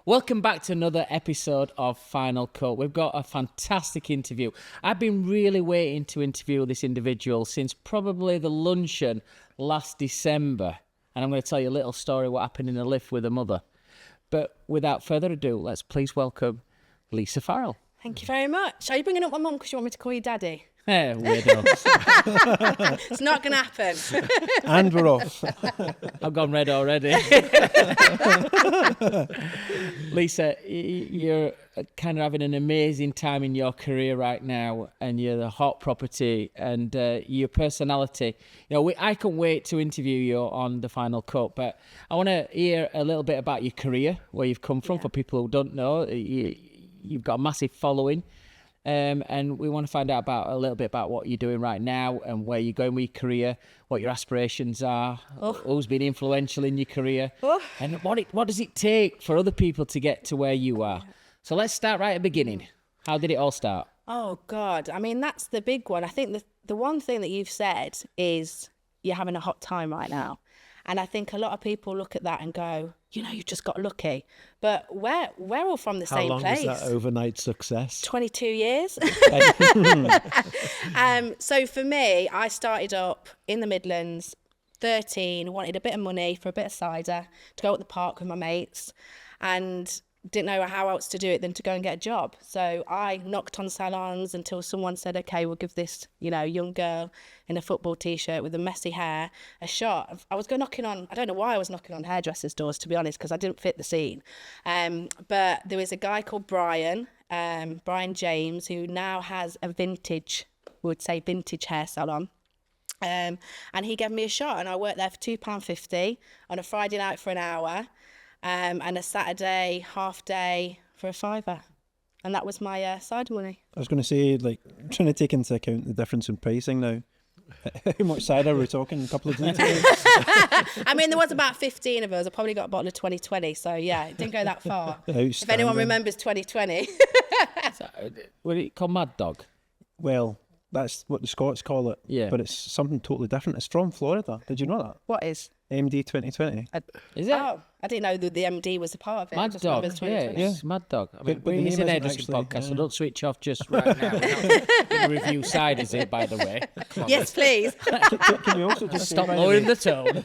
Welcome back to another episode of Final Cut. We've got a fantastic interview. I've been really waiting to interview this individual since probably the luncheon last December. And I'm going to tell you a little story what happened in the lift with her mother. But without further ado, let's please welcome Lisa Farrall. Thank you very much. Are you bringing up my mum because you want me to call you Daddy? Weirdo. It's not going to happen. And we're off. I've gone red already. Lisa, you're kind of having an amazing time in your career right now, and you're the hot property, and your personality. I can't wait to interview you on the Final Cut, but I want to hear a little bit about your career, where you've come from, for people who don't know. You've got a massive following. And we want to find out a little bit about what you're doing right now and where you're going with your career, what your aspirations are, who's been influential in your career, and what does it take for other people to get to where you are. So let's start right at the beginning. How did it all start? Oh, God. I mean, that's the big one. I think the one thing that you've said is you're having a hot time right now. And I think a lot of people look at that and go, you've just got lucky. But we're all from the same place. How long was that overnight success? 22 years. So for me, I started up in the Midlands, 13, wanted a bit of money for a bit of cider to go at the park with my mates, and didn't know how else to do it than to go and get a job. So I knocked on salons until someone said, okay, we'll give this, young girl in a football T-shirt with the messy hair a shot. I was knocking on, I don't know why I was knocking on hairdressers' doors, to be honest, because I didn't fit the scene. But there was a guy called Brian James, who now has a vintage hair salon. And he gave me a shot, and I worked there for £2.50 on a Friday night for an hour. And a Saturday half day for a £5. And that was my cider money. I was going to say, trying to take into account the difference in pricing now. How much cider are we talking? A couple of details? I mean, there was about 15 of us. I probably got a bottle of 2020. So, yeah, it didn't go that far. If anyone remembers 2020. Would it called Mad Dog? Well, that's what the Scots call it. Yeah. But it's something totally different. It's from Florida. Did you know that? What is? MD 2020. Is it? Oh, I didn't know that the MD was a part of it. Mad Dog, it's Mad Dog. I mean, but it's an hairdressing podcast, so don't switch off just right now. We're not going to review ciders here, by the way. Yes, please. Can we also just Stop lowering the tone.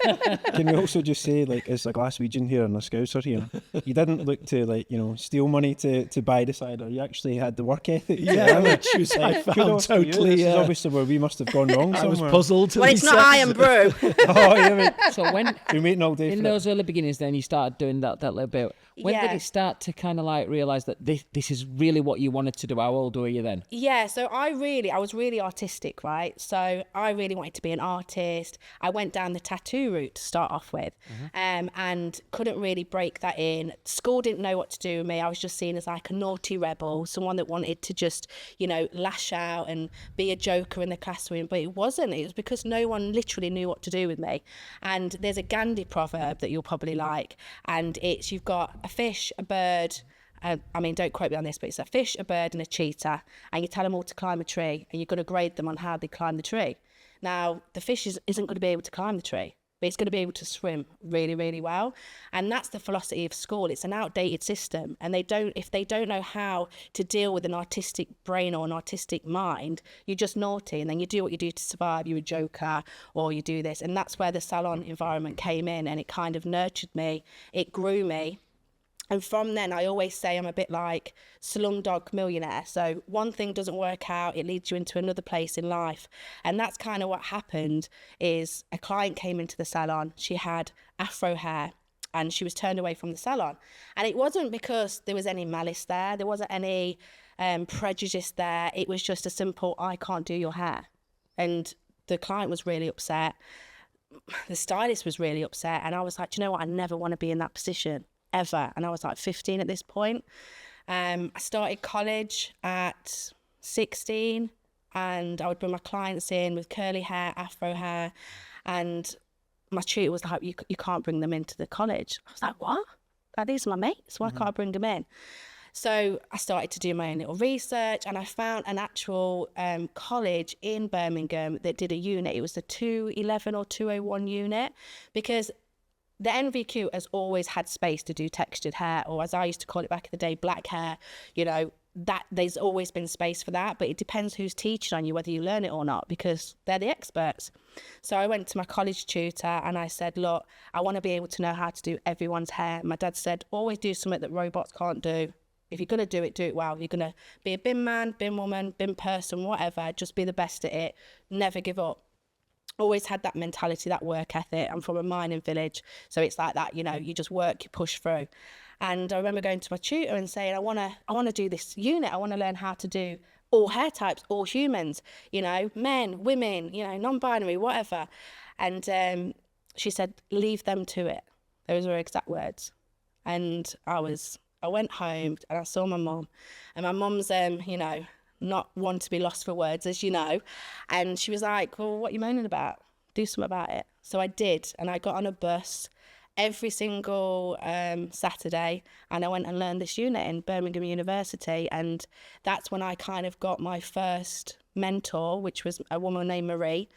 Can we also just say, it's a Glaswegian here and a Scouser here. You didn't look to, steal money to buy the cider. You actually had the work ethic. Yeah, which was, I found totally... This is obviously where we must have gone wrong somewhere. I was puzzled. Well, it's not Iron Brew. Oh, yeah, mate. So when... We're meeting all day in those early beginnings, then you started doing that little bit. When did it start to kind of realise that this is really what you wanted to do? How old were you then? Yeah, so I was really artistic, right? So I really wanted to be an artist. I went down the tattoo route to start off with, and couldn't really break that in. School didn't know what to do with me. I was just seen as a naughty rebel, someone that wanted to just, lash out and be a joker in the classroom. But it wasn't. It was because no one literally knew what to do with me. And there's a Gandhi proverb that you'll probably like, and it's you've got a fish, a bird, don't quote me on this, but it's a fish, a bird and a cheetah, and you tell them all to climb a tree, and you've got to grade them on how they climb the tree. Now, the fish isn't going to be able to climb the tree, but it's going to be able to swim really, really well. And that's the philosophy of school. It's an outdated system, and if they don't know how to deal with an artistic brain or an artistic mind, you're just naughty, and then you do what you do to survive. You're a joker, or you do this. And that's where the salon environment came in, and it kind of nurtured me. It grew me. And from then, I always say I'm a bit like Slumdog Millionaire. So one thing doesn't work out, it leads you into another place in life. And that's kind of what happened. Is a client came into the salon. She had afro hair, and she was turned away from the salon. And it wasn't because there was any malice there. There wasn't any prejudice there. It was just a simple, I can't do your hair. And the client was really upset. The stylist was really upset. And I was like, do you know what? I never want to be in that position. Ever. And I was 15 at this point. I started college at 16, and I would bring my clients in with curly hair, afro hair, and my tutor was like, you can't bring them into the college. I was like, what? These are my mates, why can't I bring them in? So I started to do my own little research, and I found an actual college in Birmingham that did a unit. It was the 211 or 201 unit, because the NVQ has always had space to do textured hair, or as I used to call it back in the day, black hair, you know, that there's always been space for that, but it depends who's teaching on you, whether you learn it or not, because they're the experts. So I went to my college tutor and I said, look, I want to be able to know how to do everyone's hair. My dad said, always do something that robots can't do. If you're going to do it well. You're going to be a bin man, bin woman, bin person, whatever, just be the best at it. Never give up. Always had that mentality, that work ethic. I'm from a mining village, so it's like that, you know, you just work, you push through. And I remember going to my tutor and saying, I want to do this unit. I want to learn how to do all hair types, all humans, you know, men, women, you know, non-binary, whatever. And she said, leave them to it. Those were her exact words. And I went home and I saw my mum, and my mum's, you know, not one to be lost for words, as you know. And she was like, well, what are you moaning about? Do something about it. So I did. And I got on a bus every single Saturday, and I went and learned this unit in Birmingham University. And that's when I kind of got my first mentor, which was a woman named Marie.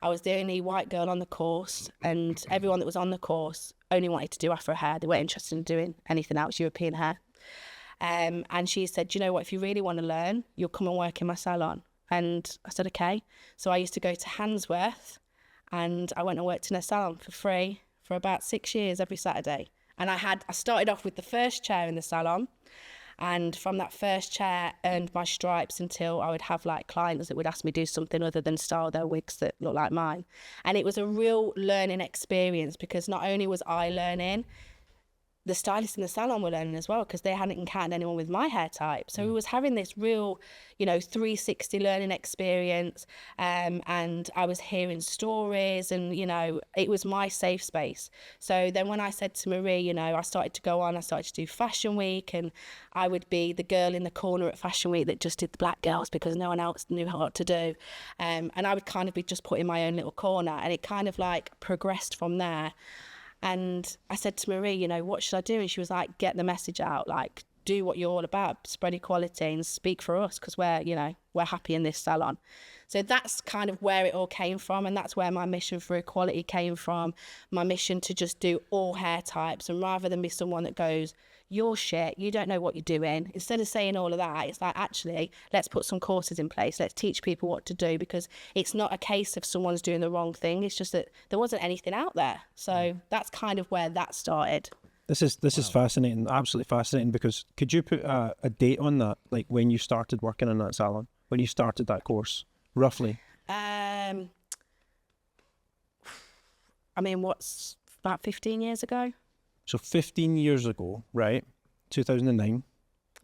I was the only white girl on the course, and everyone that was on the course only wanted to do Afro hair. They weren't interested in doing anything else, European hair. And she said, you know what, if you really want to learn, you'll come and work in my salon. And I said, okay. So I used to go to Handsworth, and I went and worked in a salon for free for about 6 years every Saturday. And I started off with the first chair in the salon, and from that first chair earned my stripes until I would have like clients that would ask me to do something other than style their wigs that look like mine. And it was a real learning experience, because not only was I learning, the stylists in the salon were learning as well, because they hadn't encountered anyone with my hair type. So we was having this real, you know, 360 learning experience, and I was hearing stories, and, you know, it was my safe space. So then when I said to Marie, you know, I started to do Fashion Week, and I would be the girl in the corner at Fashion Week that just did the black girls because no one else knew what to do. And I would kind of be just put in my own little corner, and it kind of like progressed from there. And I said to Marie, you know, what should I do? And she was like, get the message out, like, do what you're all about, spread equality and speak for us, because we're happy in this salon. So that's kind of where it all came from, and that's where my mission for equality came from, my mission to just do all hair types. And rather than be someone that goes, you're shit, you don't know what you're doing, instead of saying all of that, it's like, actually, let's put some courses in place, let's teach people what to do, because it's not a case of someone's doing the wrong thing, it's just that there wasn't anything out there. So that's kind of where that started. This is fascinating, absolutely fascinating, because could you put a date on that, like when you started working in that salon, when you started that course, roughly? I mean, what's about 15 years ago? So 15 years ago, right? 2009.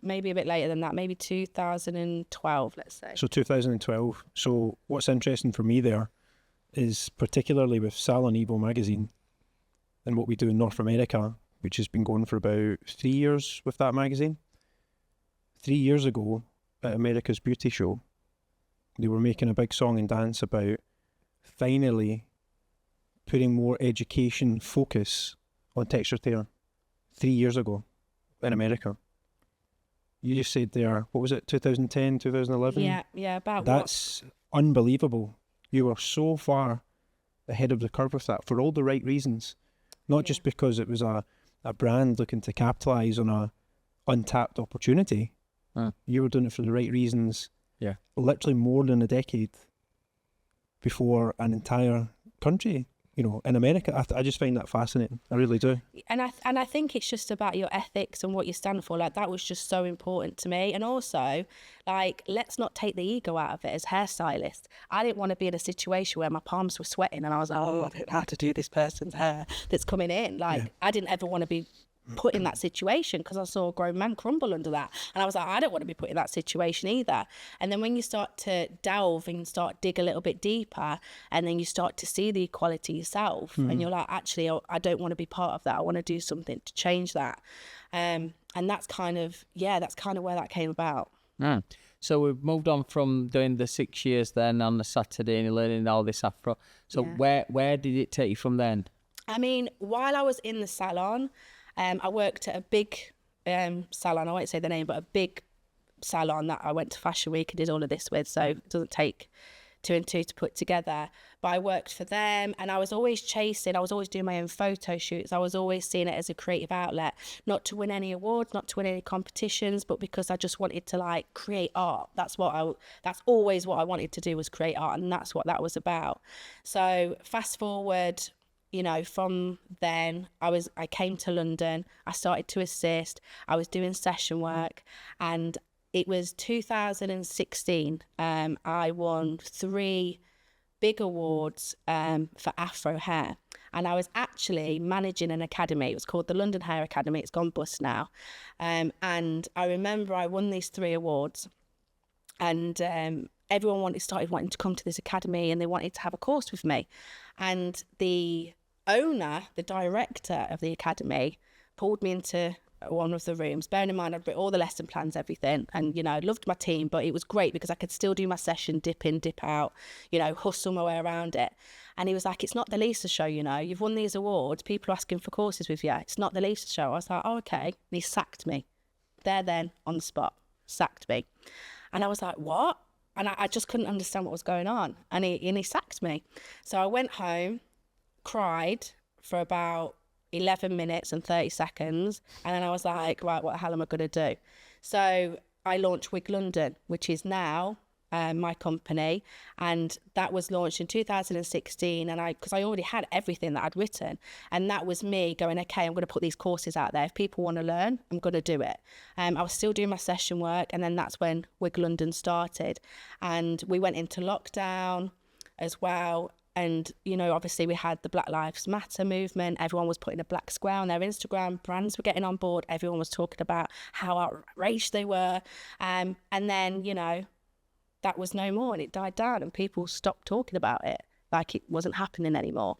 Maybe a bit later than that, maybe 2012, let's say. So 2012. So what's interesting for me there is, particularly with Salon Evo magazine and what we do in North America, which has been going for about 3 years with that magazine. 3 years ago at America's Beauty Show, they were making a big song and dance about finally putting more education focus on textured hair. 3 years ago in America. You just said there, what was it, 2010, 2011? Yeah, about That's unbelievable. You were so far ahead of the curve with that for all the right reasons. Not just because it was a brand looking to capitalise on a untapped opportunity. You were doing it for the right reasons. Yeah. Literally more than a decade before an entire country, you know, in America. I just find that fascinating. I really do. And I think it's just about your ethics and what you stand for. Like, that was just so important to me. And also, like, let's not take the ego out of it as hairstylist. I didn't want to be in a situation where my palms were sweating and I was like, oh, I don't know how to do this person's hair that's coming in. Like, I didn't ever want to be put in that situation, because I saw a grown man crumble under that, and I was like, I don't want to be put in that situation either. And then when you start to delve and start dig a little bit deeper, and then you start to see the equality yourself, and you're like, actually, I don't want to be part of that, I want to do something to change that. And that's kind of where that came about. So we've moved on from doing the 6 years then on the Saturday and learning all this Afro. So where did it take you from then? I mean, while I was in the salon, I worked at a big salon, I won't say the name, but a big salon that I went to Fashion Week and did all of this with, so it doesn't take 2 and 2 to put together. But I worked for them, and I was always chasing. I was always doing my own photo shoots. I was always seeing it as a creative outlet, not to win any awards, not to win any competitions, but because I just wanted to like create art. That's always what I wanted to do, was create art, and that's what that was about. So fast forward, you know, from then I came to London. I started to assist. I was doing session work, and it was 2016. I won 3 big awards for Afro hair. And I was actually managing an academy. It was called the London Hair Academy. It's gone bust now. And I remember I won these 3 awards. And everyone started wanting to come to this academy, and they wanted to have a course with me. And the owner, the director of the academy, pulled me into one of the rooms. Bearing in mind, I'd written all the lesson plans, everything, and, you know, I loved my team, but it was great because I could still do my session, dip in, dip out, you know, hustle my way around it. And he was like, it's not the Lisa show, you know, you've won these awards, people are asking for courses with you, it's not the Lisa show. I was like, oh, okay. And he sacked me there then on the spot, sacked me. And I was like, what? And I just couldn't understand what was going on. And he sacked me. So I went home, cried for about 11 minutes and 30 seconds. And then I was like, right, what the hell am I going to do? So I launched Wig London, which is now my company. And that was launched in 2016. And because I already had everything that I'd written. And that was me going, okay, I'm going to put these courses out there. If people want to learn, I'm going to do it. I was still doing my session work. And then that's when Wig London started. And we went into lockdown as well. And, you know, obviously we had the Black Lives Matter movement. Everyone was putting a black square on their Instagram. Brands were getting on board. Everyone was talking about how outraged they were. And then, you know, that was no more, and it died down, and people stopped talking about it. Like, it wasn't happening anymore.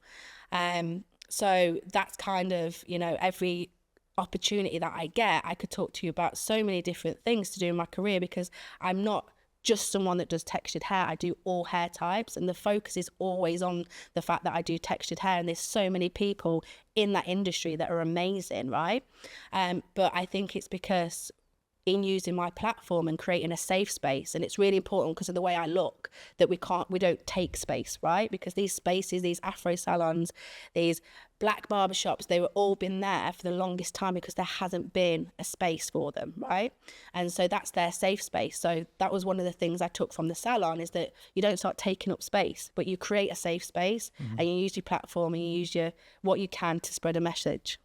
So that's kind of, you know, every opportunity that I get, I could talk to you about so many different things to do in my career, because I'm not just someone that does textured hair. I do all hair types, and the focus is always on the fact that I do textured hair, and there's so many people in that industry that are amazing, right? But I think it's because in using my platform and creating a safe space, and it's really important because of the way I look, that we don't take space, right? Because these spaces, these Afro salons, these black barbershops, they were all been there for the longest time because there hasn't been a space for them, right? And so that's their safe space. So that was one of the things I took from the salon, is that you don't start taking up space, but you create a safe space, and you use your platform, and you use what you can to spread a message.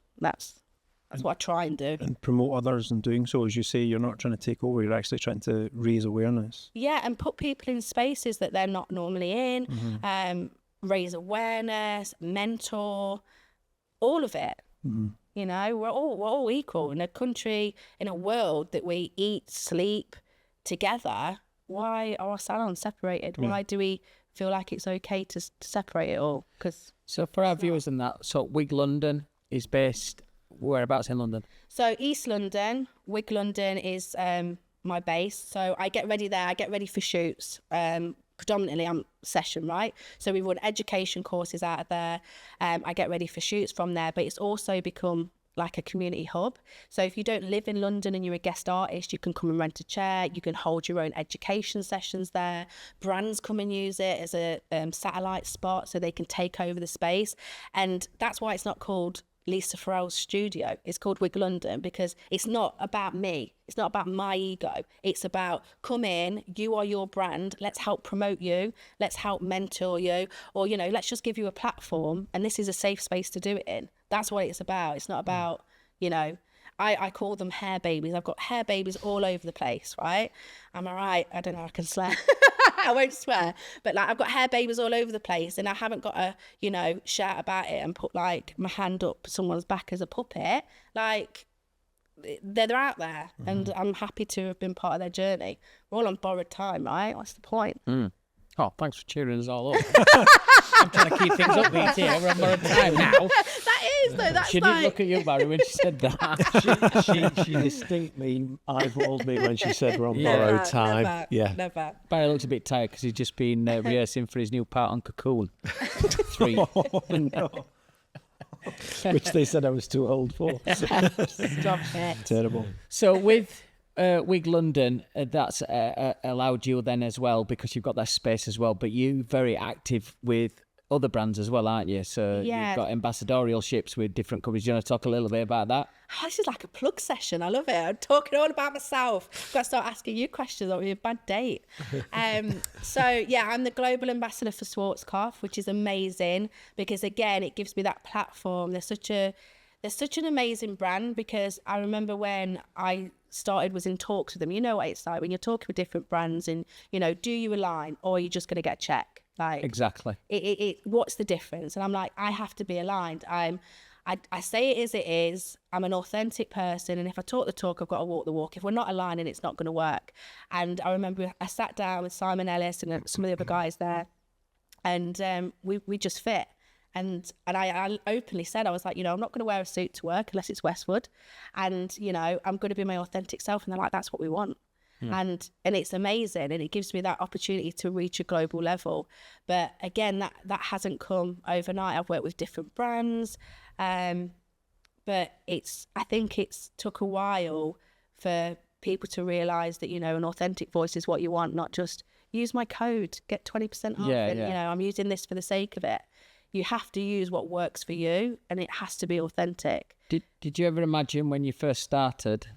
That's what I try and do. And promote others in doing so. As you say, you're not trying to take over, you're actually trying to raise awareness. Yeah, and put people in spaces that they're not normally in, raise awareness, mentor, all of it. You know, we're all equal in a country, in a world that we eat, sleep together. Why are our salons separated? Yeah. Why do we feel like it's okay to separate it all? So for our viewers in that, so Wig London is based whereabouts in London? So East London. Wig London is my base. So I get ready there. I get ready for shoots. Predominantly I'm session, right? So we run education courses out of there. I get ready for shoots from there, but it's also become like a community hub. So if you don't live in London and you're a guest artist, you can come and rent a chair. You can hold your own education sessions there. Brands come and use it as a satellite spot so they can take over the space. And that's why it's not called Lisa Farrall's studio. It's called Wig London because it's not about me. It's not about my ego. It's about, come in, you are your brand. Let's help promote you. Let's help mentor you. Or, you know, let's just give you a platform, and this is a safe space to do it in. That's what it's about. It's not about, you know, I call them hair babies. I've got hair babies all over the place, right? Am I right? I don't know, I can swear. I won't swear. But like, I've got hair babies all over the place, and I haven't got to, you know, shout about it and put like my hand up someone's back as a puppet. Like, they're out there, and I'm happy to have been part of their journey. We're all on borrowed time, right? What's the point? Oh, thanks for cheering us all up. I'm trying to keep things up with you. We're on borrowed time now. That is, though. That's She didn't look at you, Barry, when she said that. she distinctly eyeballed me when she said we're on borrowed time. Never, yeah. Never. Barry looks a bit tired because he's just been rehearsing for his new part on Cocoon 3. Oh, no. Which they said I was too old for. Stop it. Terrible. So with Wig London, that's allowed you then as well because you've got that space as well. But you very active with other brands as well, aren't you? So Yeah. you've got ambassadorships with different companies. Do you want to talk a little bit about that? Oh, this is like a plug session. I love it. I'm talking all about myself. I've got to start asking you questions. That'll be a bad date. So yeah, I'm the global ambassador for Schwarzkopf, which is amazing because again, it gives me that platform. They're such an amazing brand because I remember when I started was in talks with them. You know what it's like when you're talking with different brands and, you know, do you align or are you just going to get a check? Like Exactly. What's the difference? And I'm like, I have to be aligned. I say it is. I'm an authentic person, and if I talk the talk, I've got to walk the walk. If we're not aligning, it's not going to work. And I remember I sat down with Simon Ellis and some of the other guys there, and we just fit. And I openly said, I was like, you know, I'm not going to wear a suit to work unless it's Westwood, and you know, I'm going to be my authentic self. And they're like, that's what we want. And it's amazing, and it gives me that opportunity to reach a global level. But again, that hasn't come overnight. I've worked with different brands, but I think it's took a while for people to realise that, you know, an authentic voice is what you want, not just use my code, get 20% off. Yeah, and, yeah. you know, I'm using this for the sake of it. You have to use what works for you, and it has to be authentic. Did you ever imagine when you first started,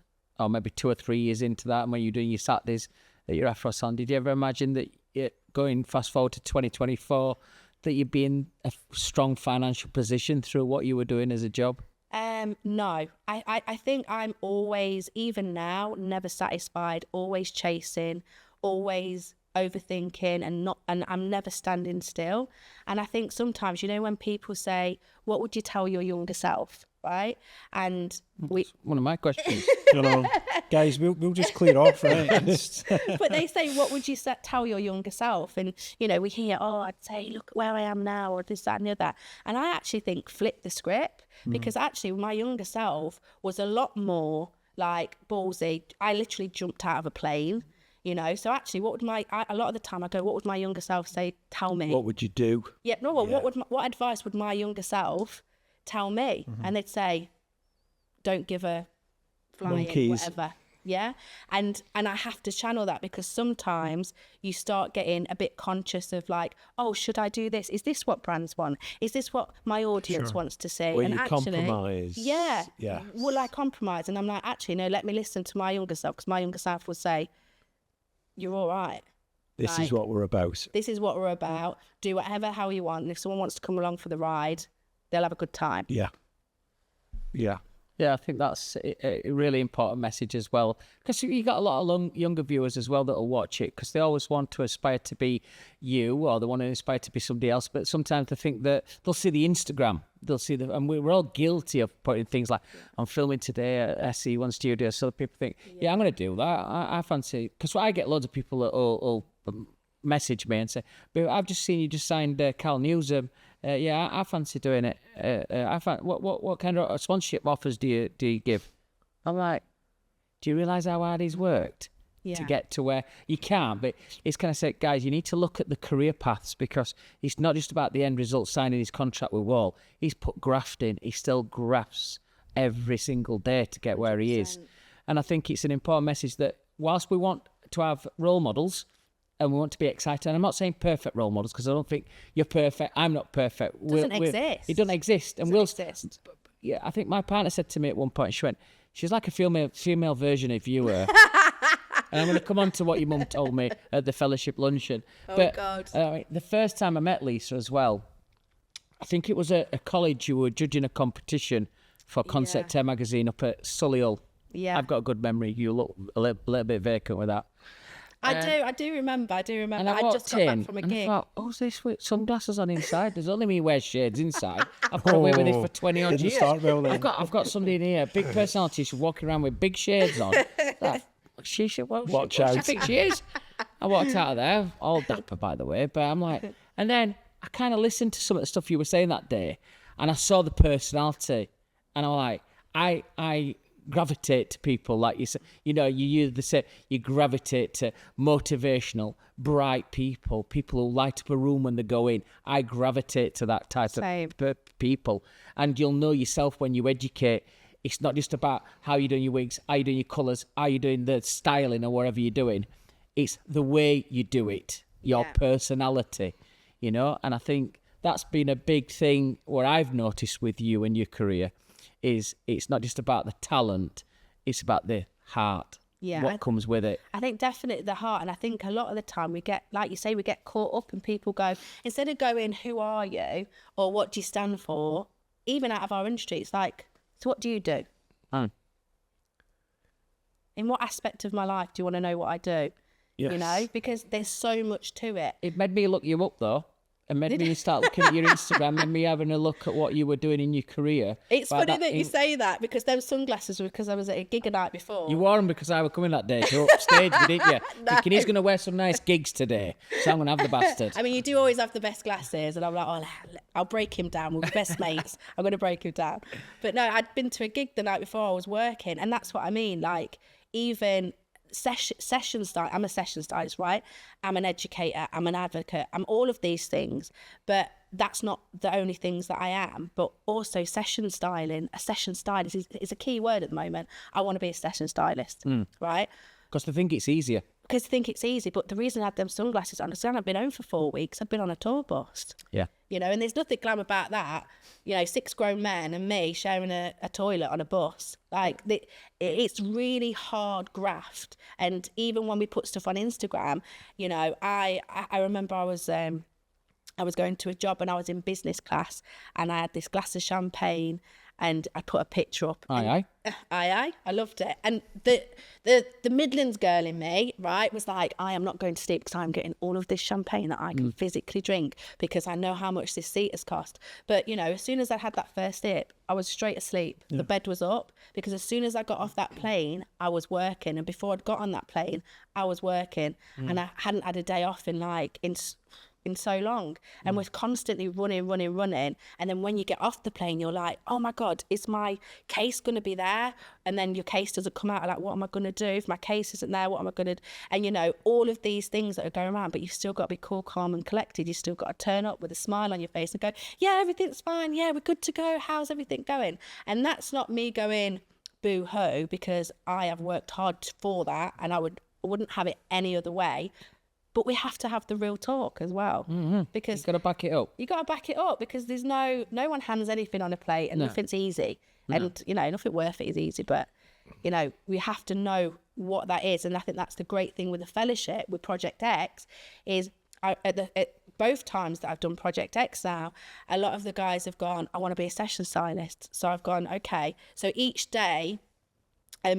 or maybe 2 or 3 years into that, and when you're doing your Saturdays at your Afro Salon, did you ever imagine that going fast forward to 2024, that you'd be in a strong financial position through what you were doing as a job? No, I think I'm always, even now, never satisfied, always chasing, always overthinking, and I'm never standing still. And I think sometimes, you know, when people say, what would you tell your younger self? Right? And One of my questions. You know, guys, we'll just clear off, right? but they say, what would you tell your younger self? And, you know, we hear, oh, I'd say, look where I am now, or this, that, and the other. And I actually think flip the script, because actually my younger self was a lot more like ballsy. I literally jumped out of a plane, you know. So actually, a lot of the time I go, what would my younger self say? Tell me. What would you do? Yeah, no, what advice would my younger self tell me? And they'd say, don't give a flying Monkeys. whatever. Yeah. And I have to channel that, because sometimes you start getting a bit conscious of like, oh, should I do this? Is this what brands want? Is this what my audience wants to see? Will and you actually, compromise? yeah. Yeah. Will I compromise? And I'm like, actually, no, let me listen to my younger self, because my younger self will say, you're all right. This Like, is what we're about. This is what we're about. Do whatever, how you want. And if someone wants to come along for the ride, they'll have a good time. Yeah. Yeah. Yeah, I think that's a really important message as well, because you got a lot of younger viewers as well that will watch it, because they always want to aspire to be you, or they want to aspire to be somebody else, but sometimes they think that they'll see the Instagram, and we're all guilty of putting things like, I'm filming today at SE1 Studio, so people think, yeah, I'm going to do that, I fancy, because I get loads of people that will message me and say, but I've just seen you just signed Cal Newsom. Yeah, I fancy doing it. What kind of sponsorship offers do you give? I'm like, do you realise how hard he's worked to get to where you can't? But it's kind of said, guys, you need to look at the career paths, because it's not just about the end result, signing his contract with Wall. He's put graft in. He still grafts every single day to get where he is. And I think it's an important message that whilst we want to have role models, and we want to be excited. And I'm not saying perfect role models, because I don't think you're perfect. I'm not perfect. It doesn't exist. It doesn't exist. And exist. Yeah, I think my partner said to me at one point, she's like a female version of you. And I'm going to come on to what your mum told me at the fellowship luncheon. God. The first time I met Lisa as well, I think it was a college, you were judging a competition for Concept Air magazine up at Solihull. Yeah. I've got a good memory. You look a little bit vacant with that. I do remember. And I just got back from a and gig. I thought, who's this with sunglasses on inside? There's only me who wears shades inside. I've got away with it for 20 odd Didn't years. start well then. I've got somebody in here, big personality, she's walking around with big shades on. She should Watch what out. she thinks she is. I walked out of there, all dapper by the way, but I'm like, and then I kind of listened to some of the stuff you were saying that day, and I saw the personality, and I'm like, I gravitate to people like you said, you know, you gravitate to motivational, bright people who light up a room when they go in. I gravitate to that type Same. of people, and you'll know yourself when you educate. It's not just about how you're doing your wigs, how you're doing your colours, how you're doing the styling or whatever you're doing. It's the way you do it, your personality, you know. And I think that's been a big thing where I've noticed with you and your career is it's not just about the talent, it's about the heart. Yeah, what comes with it. I think definitely the heart. And I think a lot of the time we get, like you say, we get caught up and people go, instead of going, who are you? Or what do you stand for? Even out of our industry, it's like, so what do you do? In what aspect of my life do you want to know what I do? Yes. You know, because there's so much to it. It made me look you up though. And made me start looking at your Instagram and me having a look at what you were doing in your career. It's funny that you say that, because those sunglasses were because I was at a gig a night before. You wore them because I was coming that day to upstage, didn't you? Thinking he's going to wear some nice gigs today, so I'm going to have the bastard. I mean, you do always have the best glasses, and I'm like, oh, I'll break him down. We're best mates. I'm going to break him down. But no, I'd been to a gig the night before I was working, and that's what I mean. Like, even session style. I'm a session stylist, right? I'm an educator. I'm an advocate. I'm all of these things, but that's not the only things that I am. But also session styling. A session stylist is a key word at the moment. I want to be a session stylist, right? Because they think it's easier. Because I think it's easy, but the reason I had them sunglasses on is I hadn't been home for 4 weeks. I'd been on a tour bus. Yeah. You know, and there's nothing glam about that. You know, 6 grown men and me sharing a toilet on a bus. Like, it's really hard graft. And even when we put stuff on Instagram, you know, I remember I was going to a job and I was in business class and I had this glass of champagne and I put a picture up. Aye. I loved it. And the Midlands girl in me, right, was like, I am not going to sleep because I'm getting all of this champagne that I can physically drink because I know how much this seat has cost. But, you know, as soon as I had that first sip, I was straight asleep. The bed was up because as soon as I got off that plane, I was working. And before I'd got on that plane, I was working. And I hadn't had a day off in so long, and we're constantly running, and then when you get off the plane you're like, oh my god, is my case going to be there? And then your case doesn't come out. Like, what am I going to do if my case isn't there? What am I going to do? And you know, all of these things that are going around, but you've still got to be cool, calm and collected. You've still got to turn up with a smile on your face and go, yeah, everything's fine, yeah, we're good to go, how's everything going? And that's not me going boo-hoo, because I have worked hard for that and I wouldn't have it any other way. But we have to have the real talk as well, because You've got to back it up. You got to back it up, because there's no one hands anything on a plate and nothing's easy, and you know, nothing worth it is easy. But you know, we have to know what that is, and I think that's the great thing with the fellowship with Project X is at both times that I've done Project X now, a lot of the guys have gone, I want to be a session stylist. So I've gone, okay. So each day.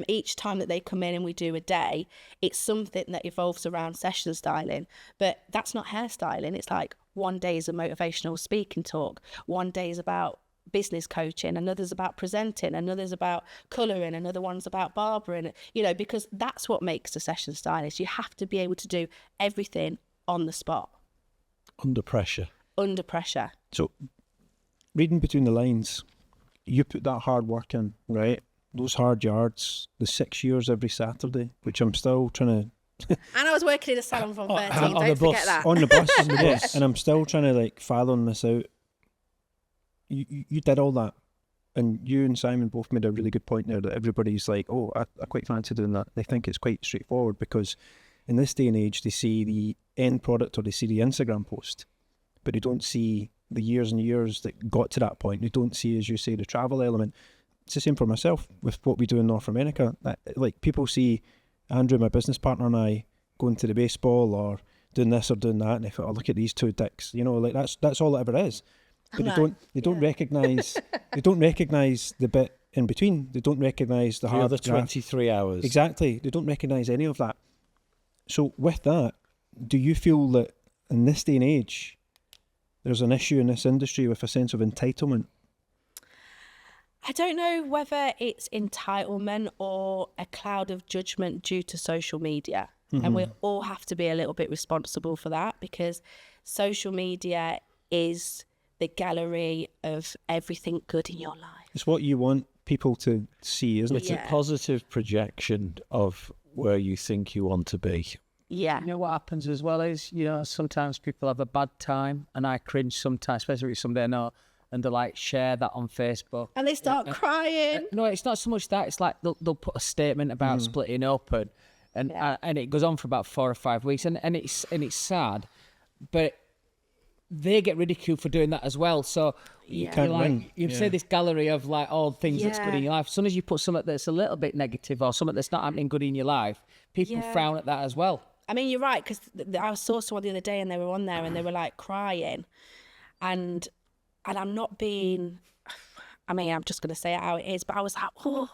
Each time that they come in and we do a day, it's something that evolves around session styling. But that's not hairstyling. It's like one day is a motivational speaking talk. One day is about business coaching. Another's about presenting. Another's about colouring. Another one's about barbering. You know, because that's what makes a session stylist. You have to be able to do everything on the spot. Under pressure. Under pressure. So, reading between the lines, you put that hard work in, right? Those hard yards, the 6 years every Saturday, which I'm still trying to... And I was working in a salon from 13, on don't the forget bus. that. On the bus, yes. And I'm still trying to like fathom this out. You did all that, and you and Simon both made a really good point there that everybody's like, oh, I quite fancy doing that. They think it's quite straightforward because in this day and age, they see the end product or they see the Instagram post, but they don't see the years and years that got to that point. They don't see, as you say, the travel element. It's the same for myself with what we do in North America. Like, people see Andrew, my business partner, and I going to the baseball or doing this or doing that, and they thought, oh, look at these two dicks. You know, like that's all it ever is. But they don't recognise the bit in between. They don't recognise the hard The 23 hours. Exactly. They don't recognise any of that. So with that, do you feel that in this day and age, there's an issue in this industry with a sense of entitlement? I don't know whether it's entitlement or a cloud of judgment due to social media. And we all have to be a little bit responsible for that, because social media is the gallery of everything good in your life. It's what you want people to see, isn't it? It's a positive projection of where you think you want to be. Yeah. You know what happens as well is, you know, sometimes people have a bad time, and I cringe sometimes, especially if it's somebody I know, and they like share that on Facebook. And they start crying. No, it's not so much that. It's like they'll put a statement about splitting up, and it goes on for about 4 or 5 weeks, and it's sad, but they get ridiculed for doing that as well. So you say this gallery of like all things that's good in your life. As soon as you put something that's a little bit negative or something that's not happening good in your life, people frown at that as well. I mean, you're right, because I saw someone the other day and they were on there and they were like crying, and I'm not being, I mean, I'm just going to say it how it is, but I was like, oh,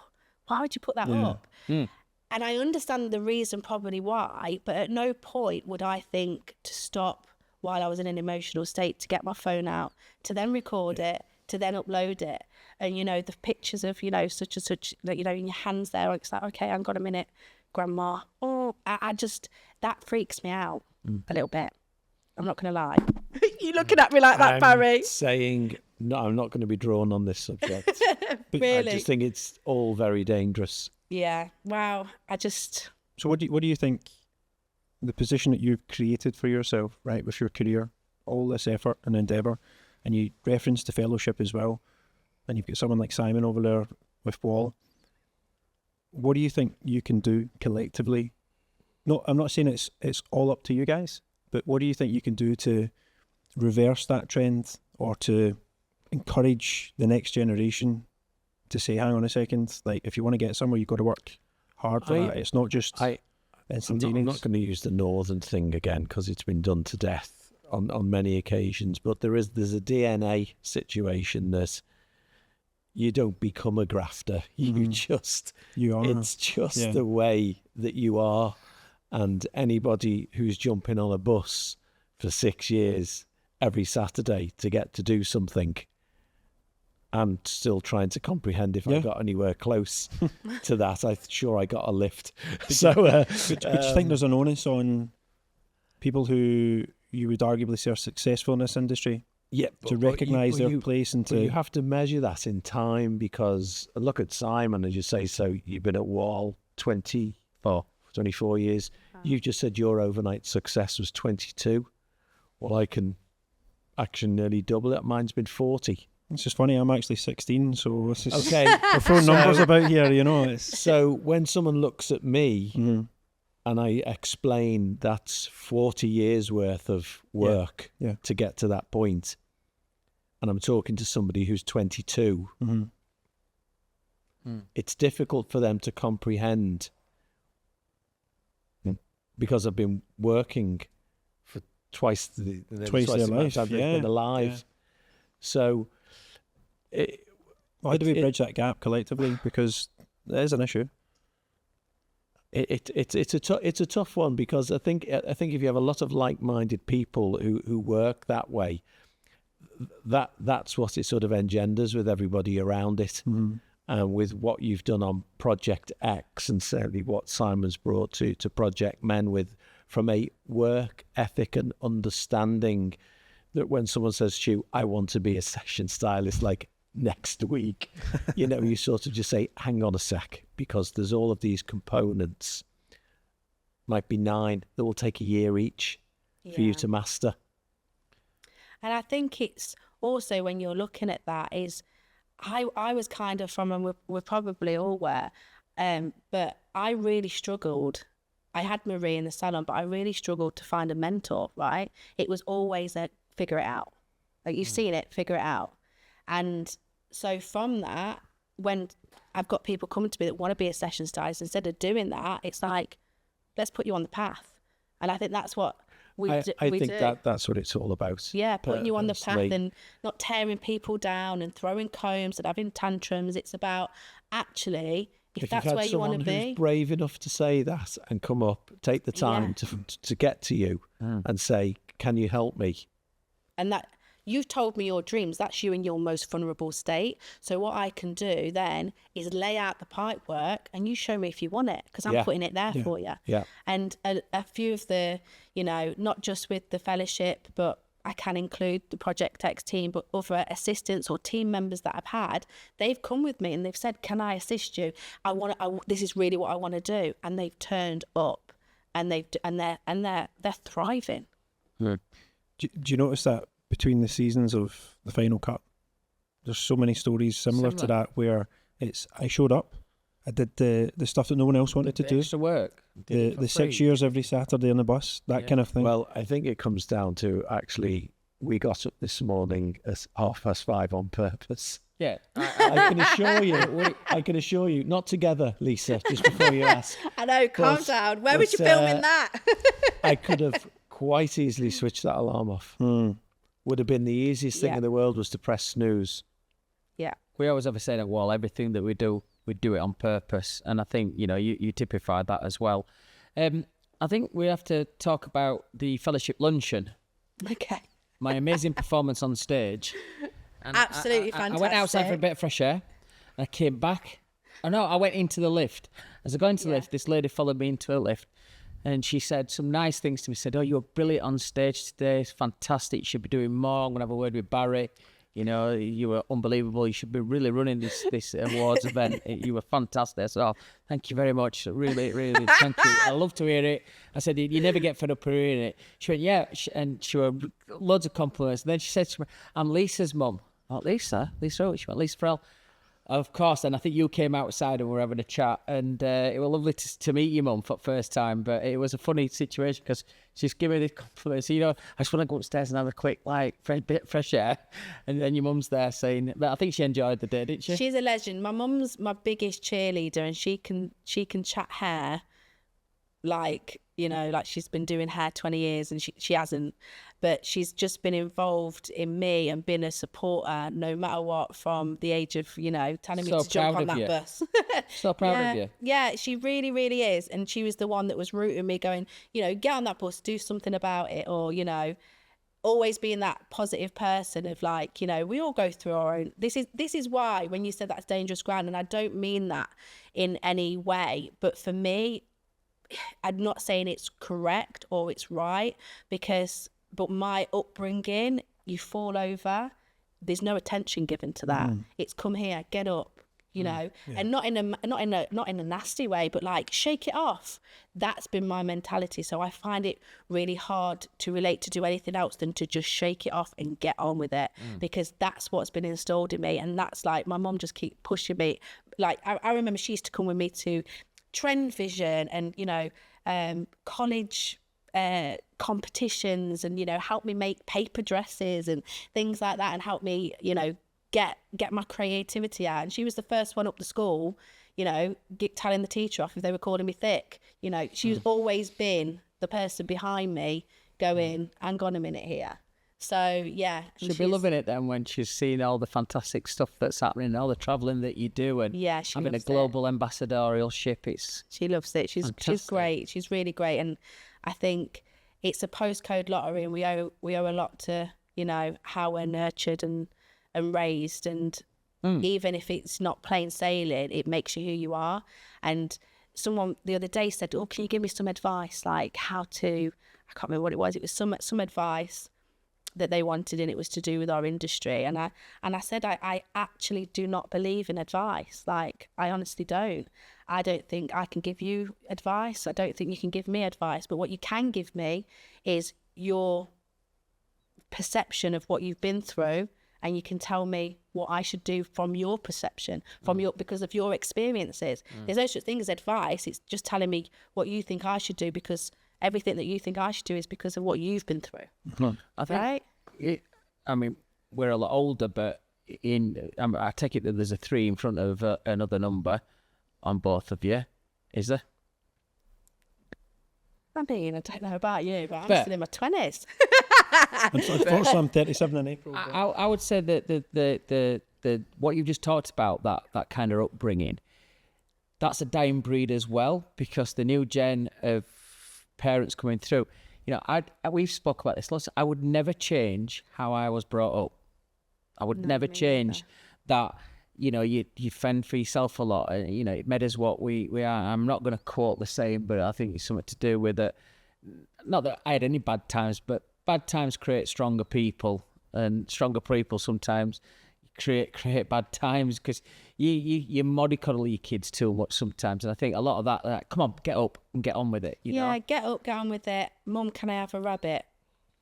why would you put that up? And I understand the reason probably why, but at no point would I think to stop while I was in an emotional state to get my phone out, to then record it, to then upload it. And, you know, the pictures of, you know, such and such, like, you know, in your hands there, it's like, okay, hang on a minute, grandma. Oh, I just, that freaks me out a little bit. I'm not going to lie. You're looking at me like that, Barry. Saying, no, I'm not going to be drawn on this subject. Really? I just think it's all very dangerous. Yeah. Wow. So what do you think, the position that you've created for yourself, right, with your career, all this effort and endeavour, and you referenced the fellowship as well, and you've got someone like Simon over there with Wall, what do you think you can do collectively? No, I'm not saying it's all up to you guys, but what do you think you can do to reverse that trend, or to encourage the next generation to say, hang on a second, like, if you want to get somewhere, you've got to work hard for that. It's not just instantaneous. I'm not going to use the northern thing again, because it's been done to death on many occasions, but there's a DNA situation that you don't become a grafter. You are. It's just the way that you are. And anybody who's jumping on a bus for 6 years every Saturday to get to do something, and still trying to comprehend if I got anywhere close to that. I'm sure I got a lift. So, do you think there's an onus on people who you would arguably say are successful in this industry? Yeah, to recognise their place and to... You have to measure that in time, because look at Simon, as you say, so you've been at Wall 24 years. You've just said your overnight success was 22. Well, I can actually nearly double it. Mine's been 40. It's just funny, I'm actually 16, so it's just, okay. We're throwing numbers about here, you know. So when someone looks at me and I explain that's 40 years worth of work to get to that point, and I'm talking to somebody who's 22, it's difficult for them to comprehend, because I've been working for twice their life I've been alive. Yeah. So how do we bridge that gap collectively? Because there is an issue. It's a tough one, because I think if you have a lot of like-minded people who work that way, that's what it sort of engenders with everybody around it. And with what you've done on Project X, and certainly what Simon's brought to Project Men, from a work ethic and understanding that when someone says to you, I want to be a session stylist like next week, you know, you sort of just say, hang on a sec, because there's all of these components, might be 9, that will take a year each for you to master. And I think it's also, when you're looking at that, is I was kind of from, and we're probably all were, but I really struggled. I had Marie in the salon, but I really struggled to find a mentor, right? It was always a figure it out. Like, you've seen it, figure it out. And so from that, when I've got people coming to me that want to be a session stylist, instead of doing that, it's like, let's put you on the path. And I think that's what I think that's what it's all about. Yeah, putting you on the path and not tearing people down and throwing combs and having tantrums. It's about, actually, if that's where you want to be. Who's brave enough to say that and come up, take the time to get to you and say, can you help me? And that, you've told me your dreams. That's you in your most vulnerable state. So what I can do then is lay out the pipe work, and you show me if you want it, because I'm putting it there for you. Yeah. And a few of the, you know, not just with the fellowship, but I can include the Project X team, but other assistants or team members that I've had, they've come with me and they've said, can I assist you? This is really what I want to do. And they've turned up, and they're thriving. Do you notice that between the seasons of the final cut, there's so many stories similar to that where I showed up, I did the stuff that no one else wanted to do. Extra work. The 6 years every Saturday on the bus, that kind of thing. Well, I think it comes down to actually, we got up this morning at 5:30 on purpose. Yeah. I can assure you, not together, Lisa, just before you ask. I know, calm down. Where was you filming that? I could have quite easily switched that alarm off. Would have been the easiest thing in the world was to press snooze. Yeah. We always have a saying at Wall, everything that we do it on purpose. And I think, you typify that as well. I think we have to talk about the fellowship luncheon. Okay. My amazing performance on stage. And Absolutely fantastic. I went outside for a bit of fresh air. And I came back. I went into the lift. As I got into the lift, this lady followed me into a lift. And she said some nice things to me. Said, you were brilliant on stage today. It's fantastic. You should be doing more. I'm going to have a word with Barry. You were unbelievable. You should be really running this awards event. You were fantastic. So thank you very much. Really, really, thank you. I love to hear it. I said, you never get fed up of hearing it. She went, yeah. And she were loads of compliments. And then she said to me, I'm Lisa's mum. Oh, Lisa? Lisa? She went, Lisa Farrall. Of course, and I think you came outside and we were having a chat, and it was lovely to meet your mum for the first time, but it was a funny situation because she's giving me the compliments. I just want to go upstairs and have a quick, bit of fresh air, and then your mum's there saying, but I think she enjoyed the day, didn't she? She's a legend. My mum's my biggest cheerleader, and she can chat hair like she's been doing hair 20 years and she hasn't, but she's just been involved in me and been a supporter no matter what from the age of telling me to jump on that bus. So proud of you. Yeah, she really, really is. And she was the one that was rooting me, going, get on that bus, do something about it, or always being that positive person of we all go through our own. This is why when you said that's dangerous ground, and I don't mean that in any way, but for me, I'm not saying it's correct or it's right, but my upbringing, you fall over, there's no attention given to that. It's come here, get up, and not in a nasty way, but shake it off. That's been my mentality. So I find it really hard to relate to do anything else than to just shake it off and get on with it, because that's what's been installed in me. And that's my mum just keep pushing me. I remember she used to come with me to Trend Vision and college competitions, and help me make paper dresses and things like that, and help me get my creativity out. And she was the first one up the school telling the teacher off if they were calling me thick. She's always been the person behind me going, hang on a minute here. So yeah, she'll be loving it then when she's seen all the fantastic stuff that's happening, all the travelling that you do, and having a global ambassadorial ship. She loves it. She's great. She's really great, and I think it's a postcode lottery, and we owe a lot to how we're nurtured and raised, and even if it's not plain sailing, it makes you who you are. And someone the other day said, "Oh, can you give me some advice, how to?" I can't remember what it was. It was some advice that they wanted, and it was to do with our industry, and I said I actually do not believe in advice. I honestly don't. I don't think I can give you advice. I don't think you can give me advice, but what you can give me is your perception of what you've been through, and you can tell me what I should do from your perception, because of your experiences. There's no such thing as advice. It's just telling me what you think I should do, because everything that you think I should do is because of what you've been through. I think, we're a lot older, but I take it that there's a 3 in front of another number on both of you. Is there? I don't know about you, but I'm still in my 20s. Unfortunately, I'm 37 in April. I would say that the what you just talked about, that kind of upbringing, that's a dying breed as well, because the new gen of parents coming through, we've spoke about this lots. I would never change how I was brought up. I would never change that. You fend for yourself a lot, and it made us what we are. I'm not going to quote the saying, but I think it's something to do with it. Not that I had any bad times, but bad times create stronger people, and stronger people sometimes create bad times, because you mollycoddle your kids too much sometimes. And I think a lot of that, come on, get up and get on with it. You know? Get up, get on with it. Mum, can I have a rabbit?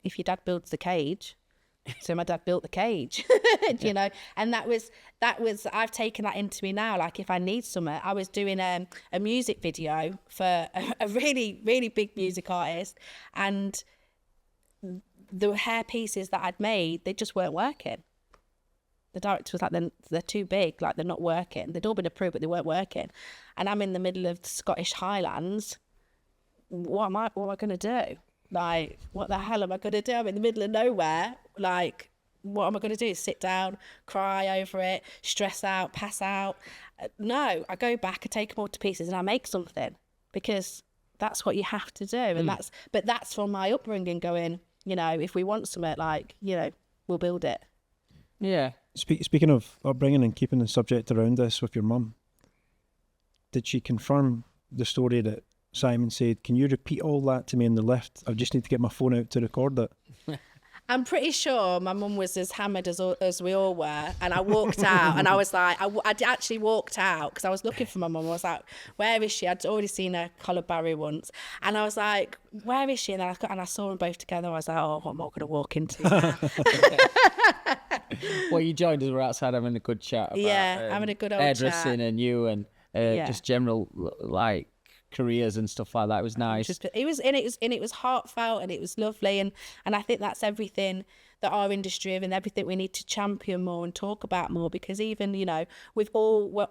If your dad builds the cage, So my dad built the cage, you know, and that was, I've taken that into me now. Like if I need something, I was doing a music video for a really, really big music artist, and the hair pieces that I'd made, they just weren't working. The director was like, they're too big, like they're not working. They'd all been approved, but they weren't working. And I'm in the middle of the Scottish Highlands. What am I going to do? Like, what the hell am I going to do? I'm in the middle of nowhere. Like, what am I going to do? Sit down, cry over it, stress out, pass out? No, I go back, I take them all to pieces and I make something, because that's what you have to do. And that's from my upbringing going, you know, if we want something, like, you know, we'll build it. Yeah. Speaking of upbringing and keeping the subject around this with your mum, did she confirm the story that Simon said, can you repeat all that to me in the lift? I just need to get my phone out to record it. I'm pretty sure my mum was as hammered as we all were, and I walked out, and I was like, I actually walked out because I was looking for my mum. I was like, where is she? I'd already seen her Collar Barry once, and I was like, where is she? And I saw them both together. I was like, oh, I'm not going to walk into now. Well, you joined us. We're outside having a good chat about having a good old hairdressing chat. and you and just general like careers and stuff like that. It was nice. It was heartfelt, and it was lovely, and I think that's everything that our industry is, and everything we need to champion more and talk about more, because even, you know, we've all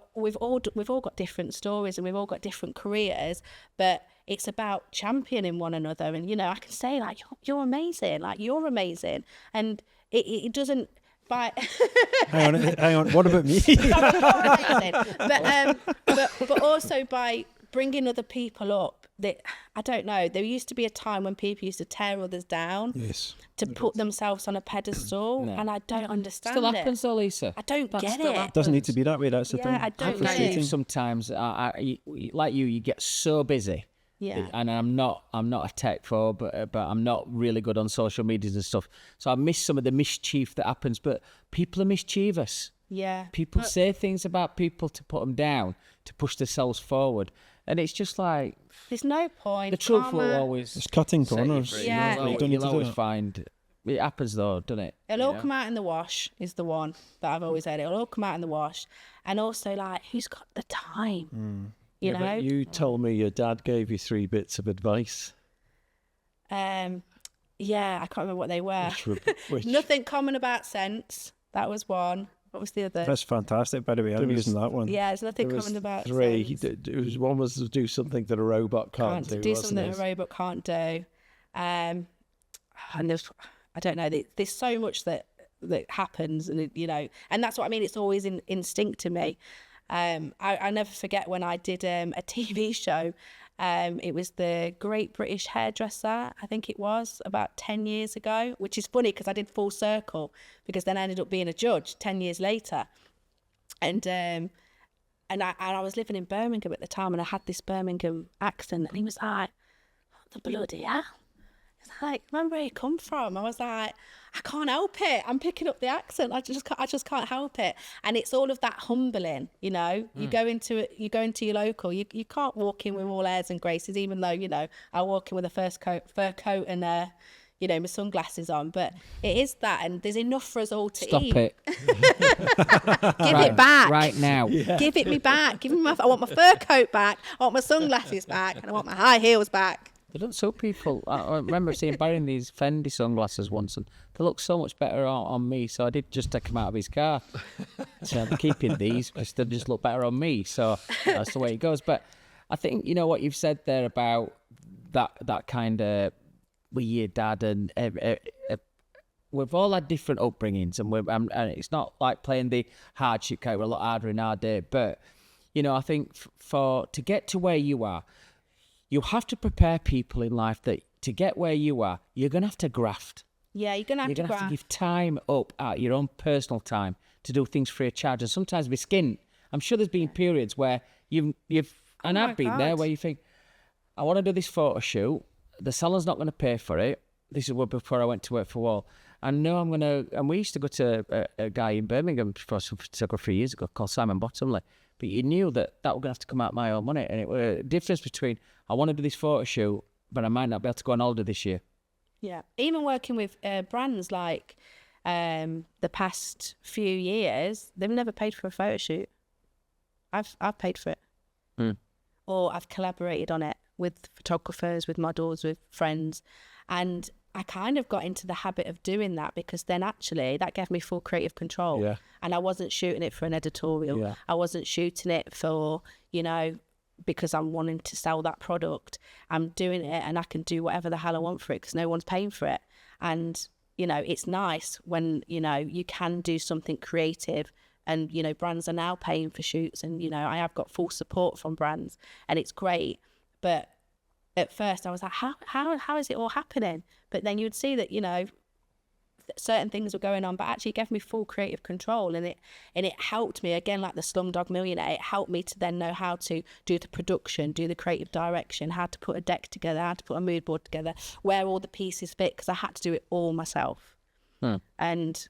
got different stories and we've all got different careers, but it's about championing one another. And, you know, I can say like, you're amazing, like you're amazing, and it doesn't. Hang on. What about me? but also by bringing other people up. That, I don't know, there used to be a time when people used to tear others down, yes, to put themselves on a pedestal, No. and I don't understand Still it. happens though, Lisa. I don't get it. It doesn't need to be that way. That's the thing. I don't I know. think sometimes, like you get so busy. Yeah. And I'm not a tech pro, but I'm not really good on social medias and stuff. So I miss some of the mischief that happens. But people are mischievous. Yeah. People say things about people to put them down, to push themselves forward, and it's just like There's no point. the truth Karma. will always. It's cutting set you corners. free. Yeah. You don't need You'll to do always that. find it happens though, doesn't it? It'll all You know? come out in the wash is the one that I've always said. It'll all come out in the wash. And also, like, who's got the time? You know? But you told me your dad gave you 3 bits of advice. Yeah, I can't remember what they were. Which Nothing common about sense. That was one. What was the other? That's fantastic, by the way. I'm using that one. Yeah, there's nothing there was common about 3. sense. One was to do something that a robot can't do. do wasn't something it? that a robot can't do. And there's, I don't know, there's so much that happens, and you know, and that's what I mean. It's always in instinct to me. I never forget when I did a TV show. It was the Great British Hairdresser, I think it was, about 10 years ago, which is funny because I did full circle, because then I ended up being a judge 10 years later. And I was living in Birmingham at the time, and I had this Birmingham accent, and he was like, what the bloody hell? It's like, remember where you come from? I was like, I can't help it. I'm picking up the accent. I just can't help it. And it's all of that humbling, you know. You go into your local. You can't walk in with all airs and graces, even though, you know, I walk in with a fur coat and you know, my sunglasses on. But it is that, and there's enough for us all to Stop eat. it Give it back right now. Give it me back. Give me I want my fur coat back. I want my sunglasses back, and I want my high heels back. They don't sell people. I remember seeing Barry in these Fendi sunglasses once, and they look so much better on me. So I did just take them out of his car. So I'm keeping these because they just look better on me. So that's the way it goes. But I think, you know, what you've said there about that kind of with your dad, and we've all had different upbringings, and it's not like playing the hardship card. We're a lot harder in our day, but you know, I think to get to where you are, you have to prepare people in life that to get where you are, you're going to have to graft. Yeah, you're going to have to You're going to have graft. to give time up at your own personal time to do things free of charge, and sometimes be skint. I'm sure there's been periods where you've and I've been there, where you think, I want to do this photo shoot. The salon's not going to pay for it. This is before I went to work for Wall. I know I'm going to, and we used to go to a guy in Birmingham for some photography years ago called Simon Bottomley. But you knew that was going to have to come out of my own money. And it was a difference between, I want to do this photo shoot, but I might not be able to go on holiday this year. Yeah, even working with brands like the past few years, they've never paid for a photo shoot. I've paid for it. Or I've collaborated on it with photographers, with models, with friends. And I kind of got into the habit of doing that because then actually that gave me full creative control. Yeah. And I wasn't shooting it for an editorial. Yeah. I wasn't shooting it for, because I'm wanting to sell that product. I'm doing it and I can do whatever the hell I want for it because no one's paying for it. And, it's nice when, you can do something creative and, brands are now paying for shoots and, I have got full support from brands and it's great. But at first I was like, how is it all happening? But then you'd see that, certain things were going on, but actually it gave me full creative control and it helped me, again, like the Slumdog Millionaire, it helped me to then know how to do the production, do the creative direction, how to put a deck together, how to put a mood board together, where all the pieces fit, because I had to do it all myself. And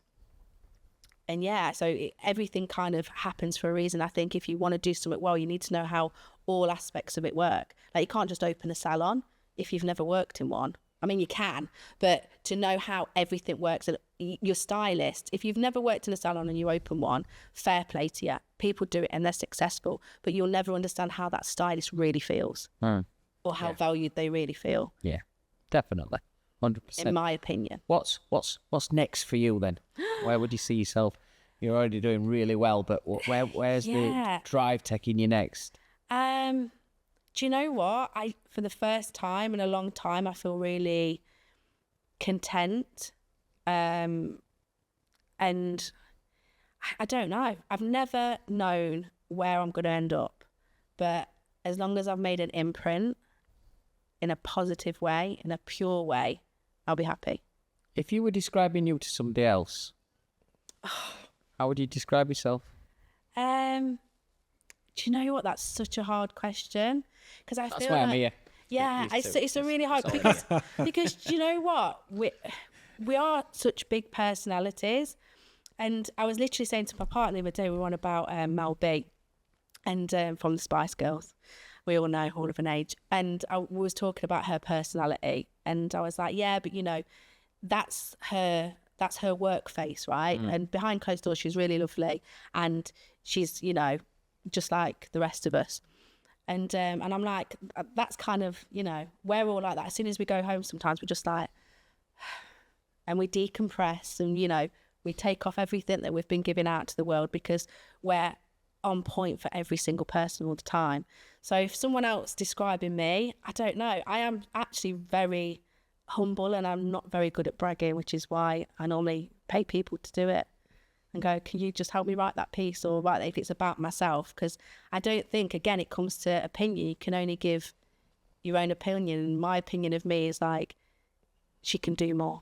yeah, so everything kind of happens for a reason. I think if you want to do something well, you need to know how all aspects of it work. Like you can't just open a salon if you've never worked in one. I mean, you can, but to know how everything works, and your stylist, if you've never worked in a salon and you open one, fair play to you. People do it and they're successful, but you'll never understand how that stylist really feels or how valued they really feel. Yeah, definitely. 100%. In my opinion. What's next for you then? Where would you see yourself? You're already doing really well, but where's the drive taking you next? Do you know what? For the first time in a long time, I feel really content. And I don't know. I've never known where I'm going to end up. But as long as I've made an imprint in a positive way, in a pure way, I'll be happy. If you were describing you to somebody else, how would you describe yourself? Do you know what? That's such a hard question. Because I That's feel why like, I'm here. yeah, it's a really hard because do you know what? We are such big personalities. And I was literally saying to my partner the other day, we were on about Mel B and from the Spice Girls. We all know, all of an age. And I was talking about her personality. And I was like, yeah, but that's her work face, right? And behind closed doors, she's really lovely. And she's, just like the rest of us. And I'm like, that's kind of, we're all like that. As soon as we go home, sometimes we're just like, and we decompress and, we take off everything that we've been giving out to the world because we're on point for every single person all the time. So if someone else describing me, I don't know. I am actually very humble and I'm not very good at bragging, which is why I normally pay people to do it. And go, can you just help me write that piece or write that if it's about myself? Because I don't think, again, it comes to opinion. You can only give your own opinion. And my opinion of me is like, she can do more.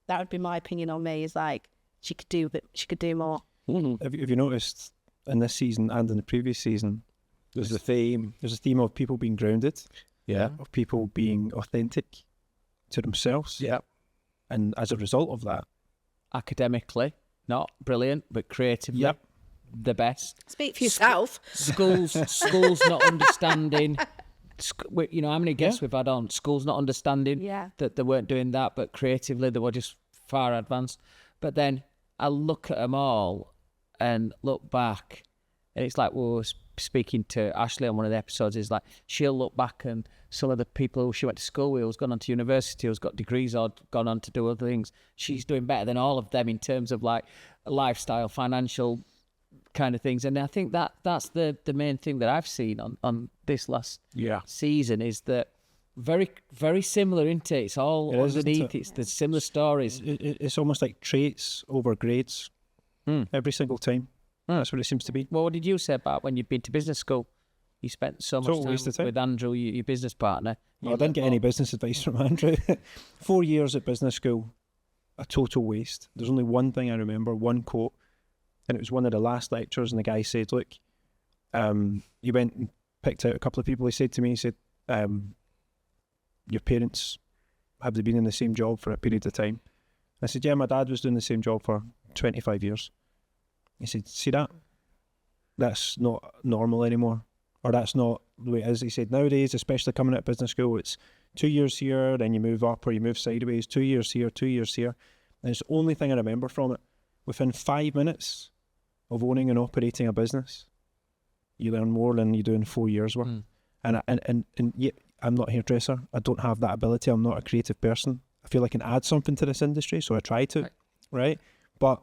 That would be my opinion on me, is like, she could do more. Have you noticed in this season and in the previous season, there's a theme of people being grounded, of people being authentic to themselves. Yeah. And as a result of that, academically, not brilliant, but creatively, the best. Speak for yourself. Schools not understanding. How many guests we've had on? Schools not understanding that they weren't doing that, but creatively they were just far advanced. But then I look at them all and look back, and it's like we were speaking to Ashley on one of the episodes. Is like she'll look back and some of the people who she went to school with, who's gone on to university, who's got degrees or gone on to do other things, she's doing better than all of them in terms of like lifestyle, financial kind of things. And I think that's the main thing that I've seen on this last season is that very, very similar, isn't it? It's all underneath. It's the similar stories. It's almost like traits over grades every single time. That's what it seems to be. Well, what did you say about when you'd been to business school? You spent so much time with Andrew, your business partner. Well, I didn't get any business advice from Andrew. 4 years at business school, a total waste. There's only one thing I remember, one quote, and it was one of the last lectures, and the guy said, look, he went and picked out a couple of people. He said to me, your parents, have they been in the same job for a period of time? I said, yeah, my dad was doing the same job for 25 years. He said, see that? That's not normal anymore. Or that's not the way it is. He said, nowadays, especially coming out of business school, it's 2 years here, then you move up or you move sideways, 2 years here, 2 years here. And it's the only thing I remember from it. Within 5 minutes of owning and operating a business, you learn more than you do in 4 years worth. And yet, I'm not a hairdresser. I don't have that ability. I'm not a creative person. I feel I can add something to this industry, so I try to, right? But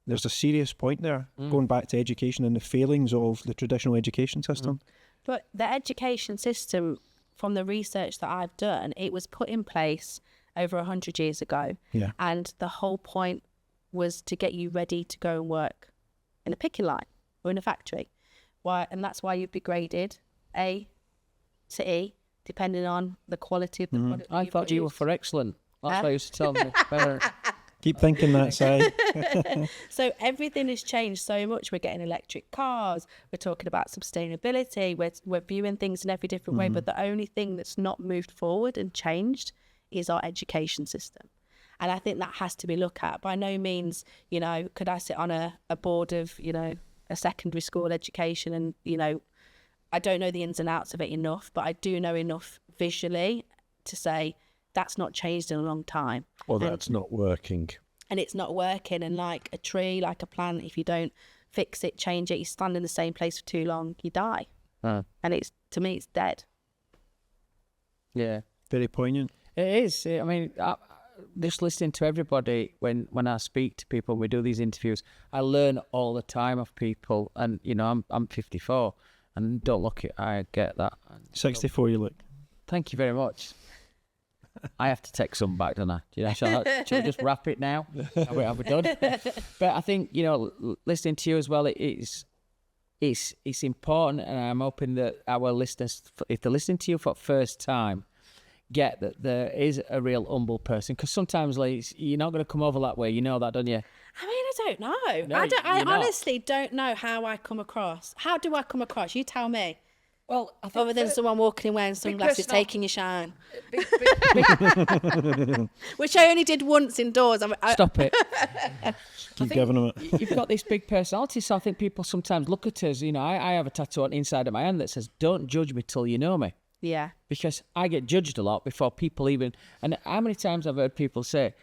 there's a serious point there, going back to education and the failings of the traditional education system. But the education system, from the research that I've done, it was put in place over 100 years ago. Yeah. And the whole point was to get you ready to go and work in a picking line or in a factory. And that's why you'd be graded A to E, depending on the quality of the product. I thought you were for excellent. That's what I used to tell my parents. Keep thinking that, Si. So everything has changed so much. We're getting electric cars. We're talking about sustainability. We're viewing things in every different way. But the only thing that's not moved forward and changed is our education system. And I think that has to be looked at. By no means, you know, could I sit on a board of, you know, a secondary school education and, you know, I don't know the ins and outs of it enough, but I do know enough visually to say that's not changed in a long time. Or that's not working. And it's not working. And like a tree, like a plant, if you don't fix it, change it, you stand in the same place for too long, you die. And it's, to me, it's dead. Yeah. Very poignant. It is. I mean, just listening to everybody when I speak to people, we do these interviews, I learn all the time of people. And, you know, I'm 54 and don't look it, I get that. 64 you look. Thank you very much. I have to take some back, don't I? You know, shall we just wrap it now? Are we done? But I think, you know, listening to you as well, it's important, and I'm hoping that our listeners, if they're listening to you for the first time, get that there is a real humble person. Because sometimes, like, you're not going to come over that way. You know that, don't you? I mean, I don't know. No, I you're not. honestly don't know how I come across. How do I come across? You tell me. Well, I think Other than someone walking in wearing sunglasses, personal- taking your shine. Which I only did once indoors. Stop it. Keep giving them it. You've got this big personality, so I think people sometimes look at us. You know, I have a tattoo on the inside of my hand that says, "Don't judge me till you know me." Yeah. Because I get judged a lot before people even... And how many times I've heard people say,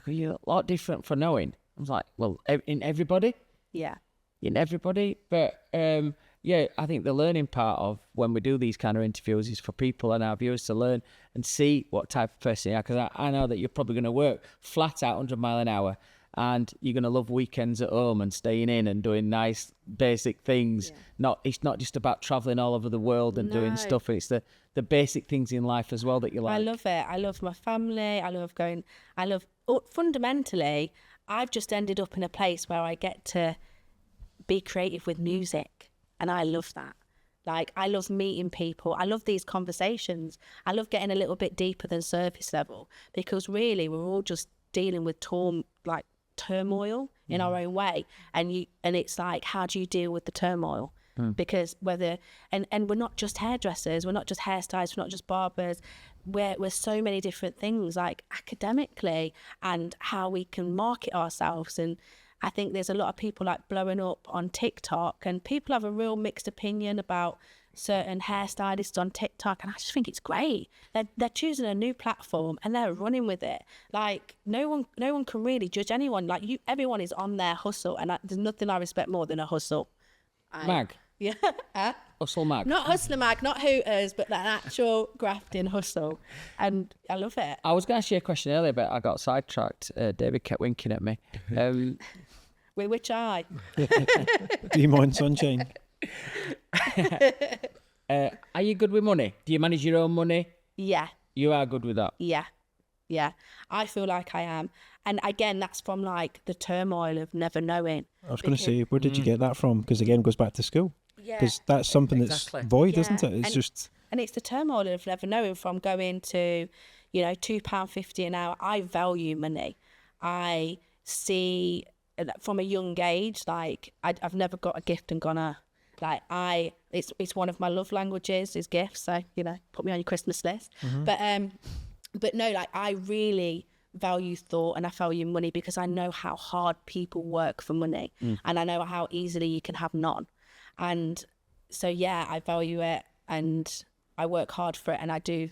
you're a lot different for knowing. I was like, well, in everybody? Yeah. In everybody. But, yeah, I think the learning part of when we do these kind of interviews is for people and our viewers to learn and see what type of person you are. Because I know that you're probably going to work flat out 100 mile an hour and you're going to love weekends at home and staying in and doing nice basic things. Yeah. It's not just about travelling all over the world and doing stuff. It's the basic things in life as well that you like. I love it. I love my family. Fundamentally, I've just ended up in a place where I get to be creative with music. And I love that. Like, I love meeting people. I love these conversations. I love getting a little bit deeper than surface level, because really we're all just dealing with turmoil in our own way. And it's like, how do you deal with the turmoil? Because and we're not just hairdressers, we're not just hairstylists, we're not just barbers. We're so many different things, like academically, and how we can market ourselves. And I think there's a lot of people like blowing up on TikTok, and people have a real mixed opinion about certain hairstylists on TikTok, and I just think it's great. They're choosing a new platform and they're running with it. Like, no one can really judge anyone. Like, everyone is on their hustle, and there's nothing I respect more than a hustle. Mag. Yeah. Hustle mag. Not Hustler Mag, not Hooters, but that actual grafting hustle. And I love it. I was going to ask you a question earlier, but I got sidetracked. David kept winking at me. With which eye? Dream on, sunshine. Are you good with money? Do you manage your own money? Yeah. You are good with that? Yeah. I feel like I am. And again, that's from like the turmoil of never knowing. I was going to say, where did you get that from? Because again, it goes back to school. Yeah. Because that's something that's void, isn't it? It's And it's the turmoil of never knowing, from going to, you know, £2.50 an hour. I value money. I see from a young age, like I've never got a gift and gone, it's one of my love languages is gifts. So, you know, put me on your Christmas list. But no, like, I really value thought and I value money, because I know how hard people work for money, and I know how easily you can have none. And so, yeah, I value it and I work hard for it, and I do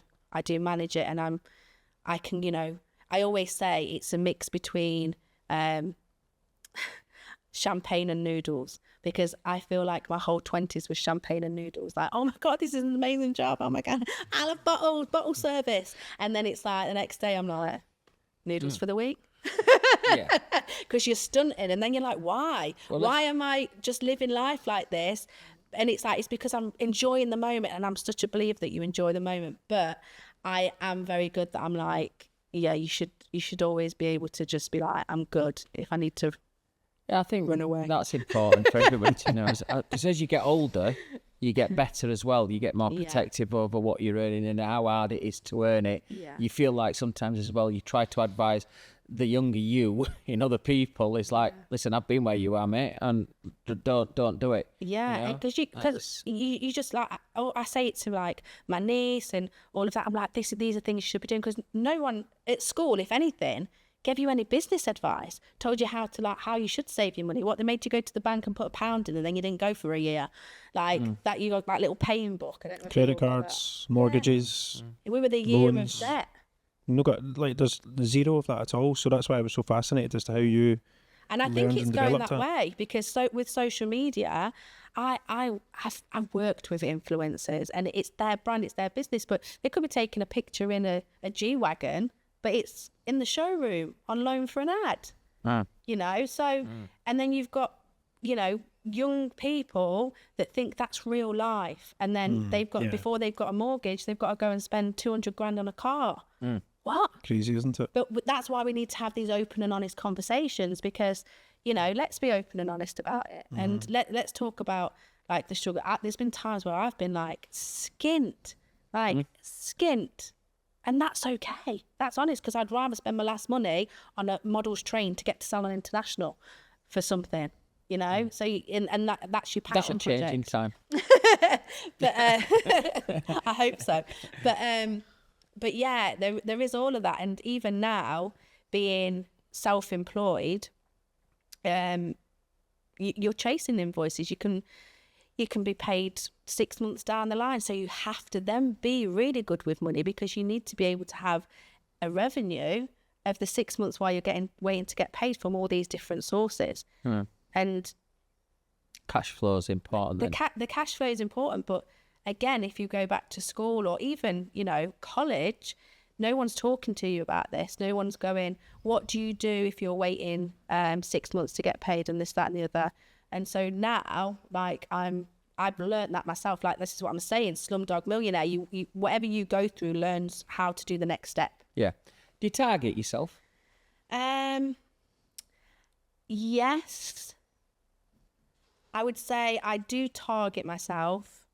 manage it, and I can, you know, I always say it's a mix between champagne and noodles, because I feel like my whole 20s was champagne and noodles. Like, oh my God, this is an amazing job. Oh my God, I love bottle service. And then it's like the next day I'm like, noodles for the week. Yeah. Because you're stunting, and then you're like, why? Why am I just living life like this? And it's like, it's because I'm enjoying the moment, and I'm such a believer that you enjoy the moment. But I am very good that I'm like, yeah, you should always be able to just be like, I'm good if I need to. Yeah, I think Run away. that's important for everybody to know. Because as you get older, you get better as well. You get more protective over what you're earning and how hard it is to earn it. Yeah. You feel like sometimes as well, you try to advise the younger you in other people. It's like, listen, I've been where you are, mate, and don't do it. Yeah, because you just like, oh, I say it to like my niece and all of that. I'm like, these are things you should be doing, because no one at school, if anything, gave you any business advice, told you how you should save your money. What, they made you go to the bank and put £1 in, and then you didn't go for a year. Like that, you got that little paying book. I don't know if Credit you all got cards, mortgages. that. We were the year loans. of debt. No, got like there's zero of that at all. So that's why I was so fascinated as to how you. And I think learned it's and going developed that that. way, because with social media, I've worked with influencers, and it's their brand, it's their business, but they could be taking a picture in a G-Wagon, but it's in the showroom on loan for an ad, you know? So, and then you've got, you know, young people that think that's real life. And then before they've got a mortgage, they've got to go and spend 200 grand on a car. What? Crazy, isn't it? But that's why we need to have these open and honest conversations, because, you know, let's be open and honest about it. And let's talk about like the struggle. There's been times where I've been like skint. And that's okay. That's honest, because I'd rather spend my last money on a model's train to get to Salon International for something, you know? So, that's your passion That'll change in project. time. But I hope so. But yeah, there is all of that. And even now, being self-employed, you're chasing invoices. You can be paid 6 months down the line. So you have to then be really good with money, because you need to be able to have a revenue of the 6 months while you're waiting to get paid from all these different sources. And Cash flow is important. the cash flow is important, but again, if you go back to school or even, you know, college, no one's talking to you about this. No one's going, what do you do if you're waiting 6 months to get paid, and this, that, and the other. And so now, like, I've learned that myself. Like, this is what I'm saying, Slumdog Millionaire. You whatever you go through learns how to do the next step. Yeah. Do you target yourself? Yes. I would say I do target myself,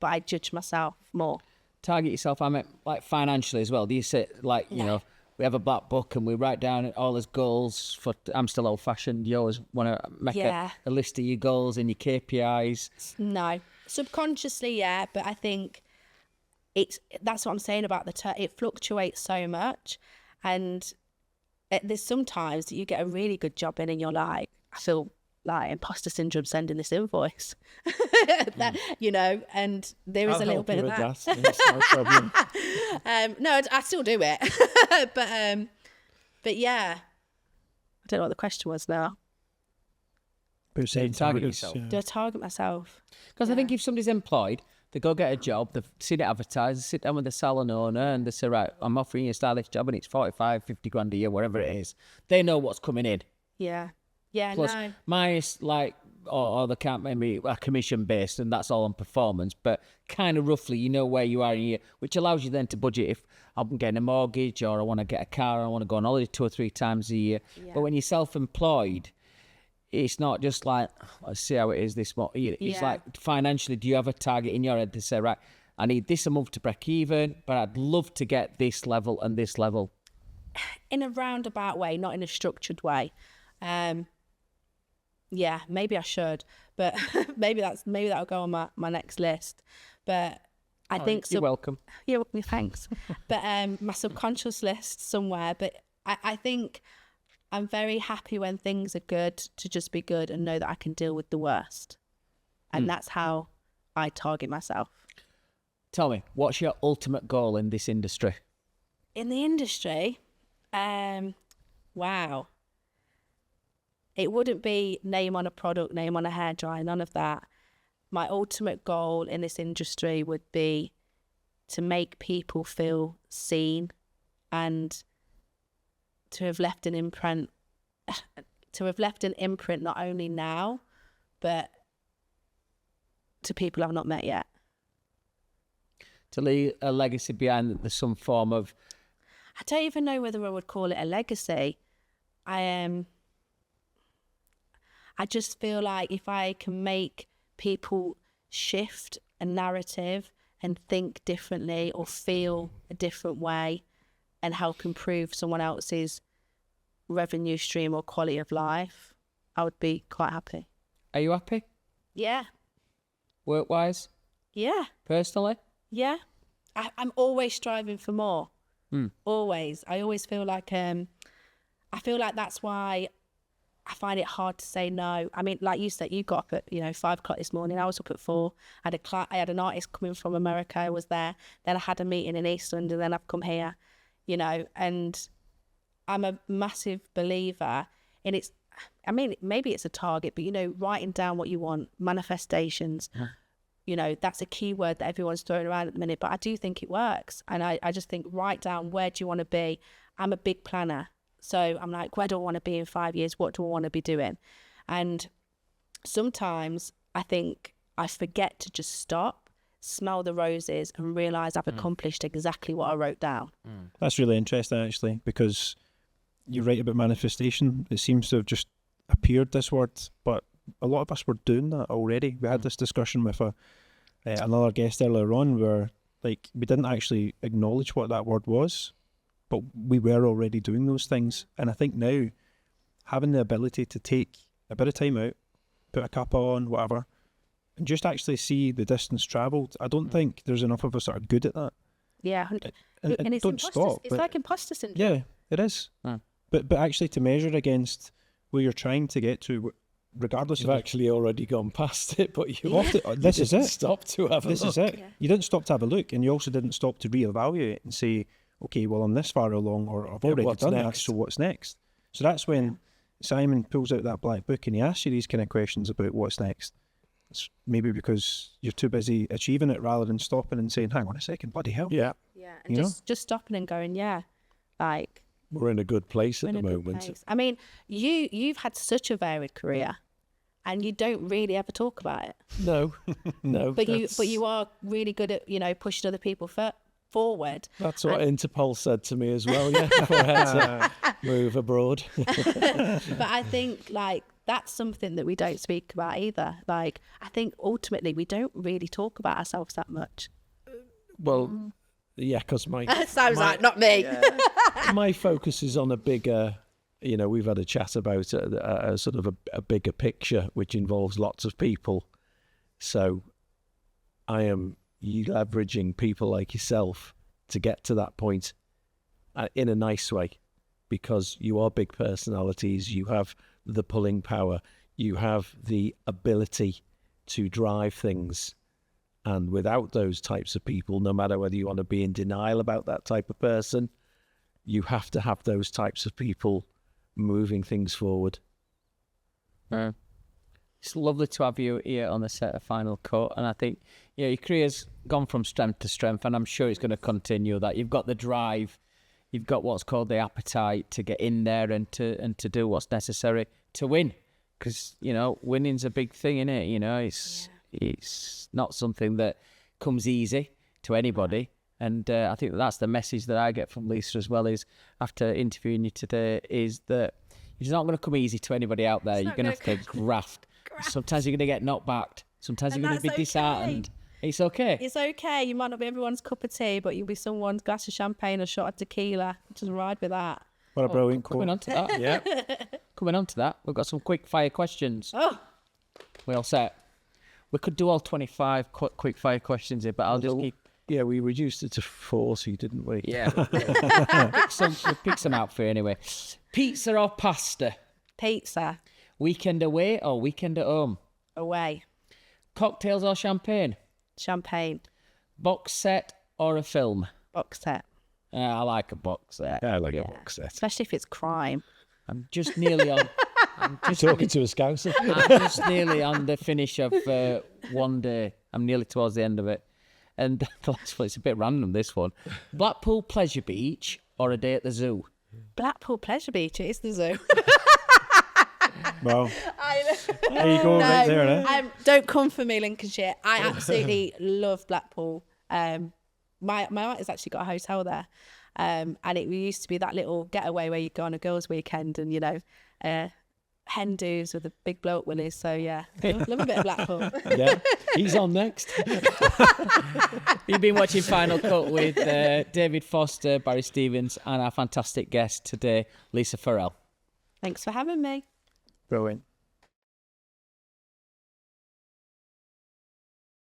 but I judge myself more. Target yourself, I mean, like financially as well. Do you sit like, you know, we have a black book and we write down all his goals for, I'm still old fashioned. You always want to make a list of your goals and your KPIs. No, subconsciously, yeah. But I think that's what I'm saying about it fluctuates so much. And there's sometimes that you get a really good job in and you're like, I feel like imposter syndrome sending this invoice. You know, and there is a little bit of that. No problem. No, I still do it. But yeah, I don't know what the question was now. But saying target targets, yourself. yeah. Do I target myself? Because I think if somebody's employed, they go get a job, they've seen it advertised, they sit down with the salon owner and they say, right, I'm offering you a stylist job and it's 45, 50 grand a year, whatever it is. They know what's coming in. Yeah. Yeah, Plus, no. mine is like, or they can't maybe a commission based and that's all on performance, but kind of roughly you know where you are in a year, which allows you then to budget if I'm getting a mortgage or I want to get a car or I want to go on holiday 2 or 3 times a year. Yeah. But when you're self-employed, it's not just like, let's see how it is this month. It's like financially, do you have a target in your head to say, right, I need this a month to break even, but I'd love to get this level and this level? In a roundabout way, not in a structured way. Yeah, maybe I should, but maybe that'll go on my next list. But I think you're welcome. Yeah, thanks. But my subconscious list somewhere. But I think I'm very happy when things are good to just be good and know that I can deal with the worst, and that's how I target myself. Tell me, what's your ultimate goal in this industry? In the industry, Wow. It wouldn't be name on a product, name on a hairdryer, none of that. My ultimate goal in this industry would be to make people feel seen and to have left an imprint not only now, but to people I've not met yet. To leave a legacy behind that there's some form of... I don't even know whether I would call it a legacy. I just feel like if I can make people shift a narrative and think differently or feel a different way and help improve someone else's revenue stream or quality of life, I would be quite happy. Are you happy? Yeah. Work-wise? Yeah. Personally? Yeah. I'm always striving for more. Always. I always feel like I feel like that's why I find it hard to say no. I mean, like you said, you got up at 5 o'clock this morning. I was up at 4. I had an artist coming from America. I was there. Then I had a meeting in East London. Then I've come here, and I'm a massive believer in it's. I mean, maybe it's a target, but writing down what you want, manifestations. That's a key word that everyone's throwing around at the minute, but I do think it works. And I just think, write down, where do you want to be? I'm a big planner. So I'm like, where do I want to be in 5 years? What do I want to be doing? And sometimes I think I forget to just stop, smell the roses and realise I've accomplished exactly what I wrote down. That's really interesting, actually, because you're right about manifestation. It seems to have just appeared, this word, but a lot of us were doing that already. We had this discussion with another guest earlier on where we didn't actually acknowledge what that word was, but we were already doing those things. And I think now, having the ability to take a bit of time out, put a cup on, whatever, and just actually see the distance travelled, I don't think there's enough of us that are good at that. Yeah. And it's don't stop. It's like imposter syndrome. Yeah, it is. But actually to measure against where you're trying to get to, regardless You've of... actually already gone past it, but you This is it. Stop to have a look. This is it. Yeah. You didn't stop to have a look, and you also didn't stop to reevaluate and say, okay, well, I'm this far along, or I've already what's done that, next? so what's next? So that's when Simon pulls out that black book and he asks you these kind of questions about what's next. It's maybe because you're too busy achieving it rather than stopping and saying, hang on a second, bloody hell. Yeah. Yeah. And just stopping and going, We're in a good place we're at in the a good moment. place. I mean, you've had such a varied career and you don't really ever talk about it. No, no. But you are really good at, pushing other people forward. That's what Interpol said to me as well, before I had to move abroad. But I think that's something that we don't speak about either. I think ultimately we don't really talk about ourselves that much. Well, yeah, because Sounds like not me. my focus is on a bigger, we've had a chat about a sort of a bigger picture, which involves lots of people. So I am leveraging people like yourself to get to that point in a nice way, because you are big personalities, you have the pulling power, you have the ability to drive things. And without those types of people, no matter whether you want to be in denial about that type of person, you have to have those types of people moving things forward. It's lovely to have you here on the set of Final Cut, and I think your career's gone from strength to strength, and I'm sure it's going to continue that. You've got the drive, you've got what's called the appetite to get in there and to do what's necessary to win, because winning's a big thing, isn't it? It's not something that comes easy to anybody. And I think that's the message that I get from Lisa as well, is after interviewing you today, is that it's not going to come easy to anybody out there. You're going to have to graft. Sometimes you're going to get knocked back. Sometimes you're going to be disheartened. It's okay. It's okay. You might not be everyone's cup of tea, but you'll be someone's glass of champagne or shot of tequila. Just ride with that. What a brilliant quote. Coming on to that. Yeah. Coming on to that, we've got some quick fire questions. Oh. We all set? We could do all 25 quick fire questions here, but I'll just keep... Yeah, we reduced it to 40, didn't we? Yeah. We'll pick some out for you anyway. Pizza or pasta? Pizza. Weekend away or weekend at home? Away. Cocktails or champagne? Champagne. Box set or a film? Box set. I like a box set. I like a box set. Especially if it's crime. I'm just nearly on. I'm just, Talking to a scouser. I'm just nearly on the finish of one day. I'm nearly towards the end of it. And the last one, it's a bit random, this one. Blackpool Pleasure Beach or a day at the zoo? Blackpool Pleasure Beach, it is the zoo. Wow. There you go, right there. Eh? Don't come for me, Lincolnshire. I absolutely love Blackpool. My aunt has actually got a hotel there. And it used to be that little getaway where you go on a girls' weekend and, you know, hen do's with a big bloke willies. So, yeah, love a bit of Blackpool. Yeah, he's on next. You've been watching Final Cut with David Foster, Barry Stevens, and our fantastic guest today, Lisa Farrell. Thanks for having me. Brilliant.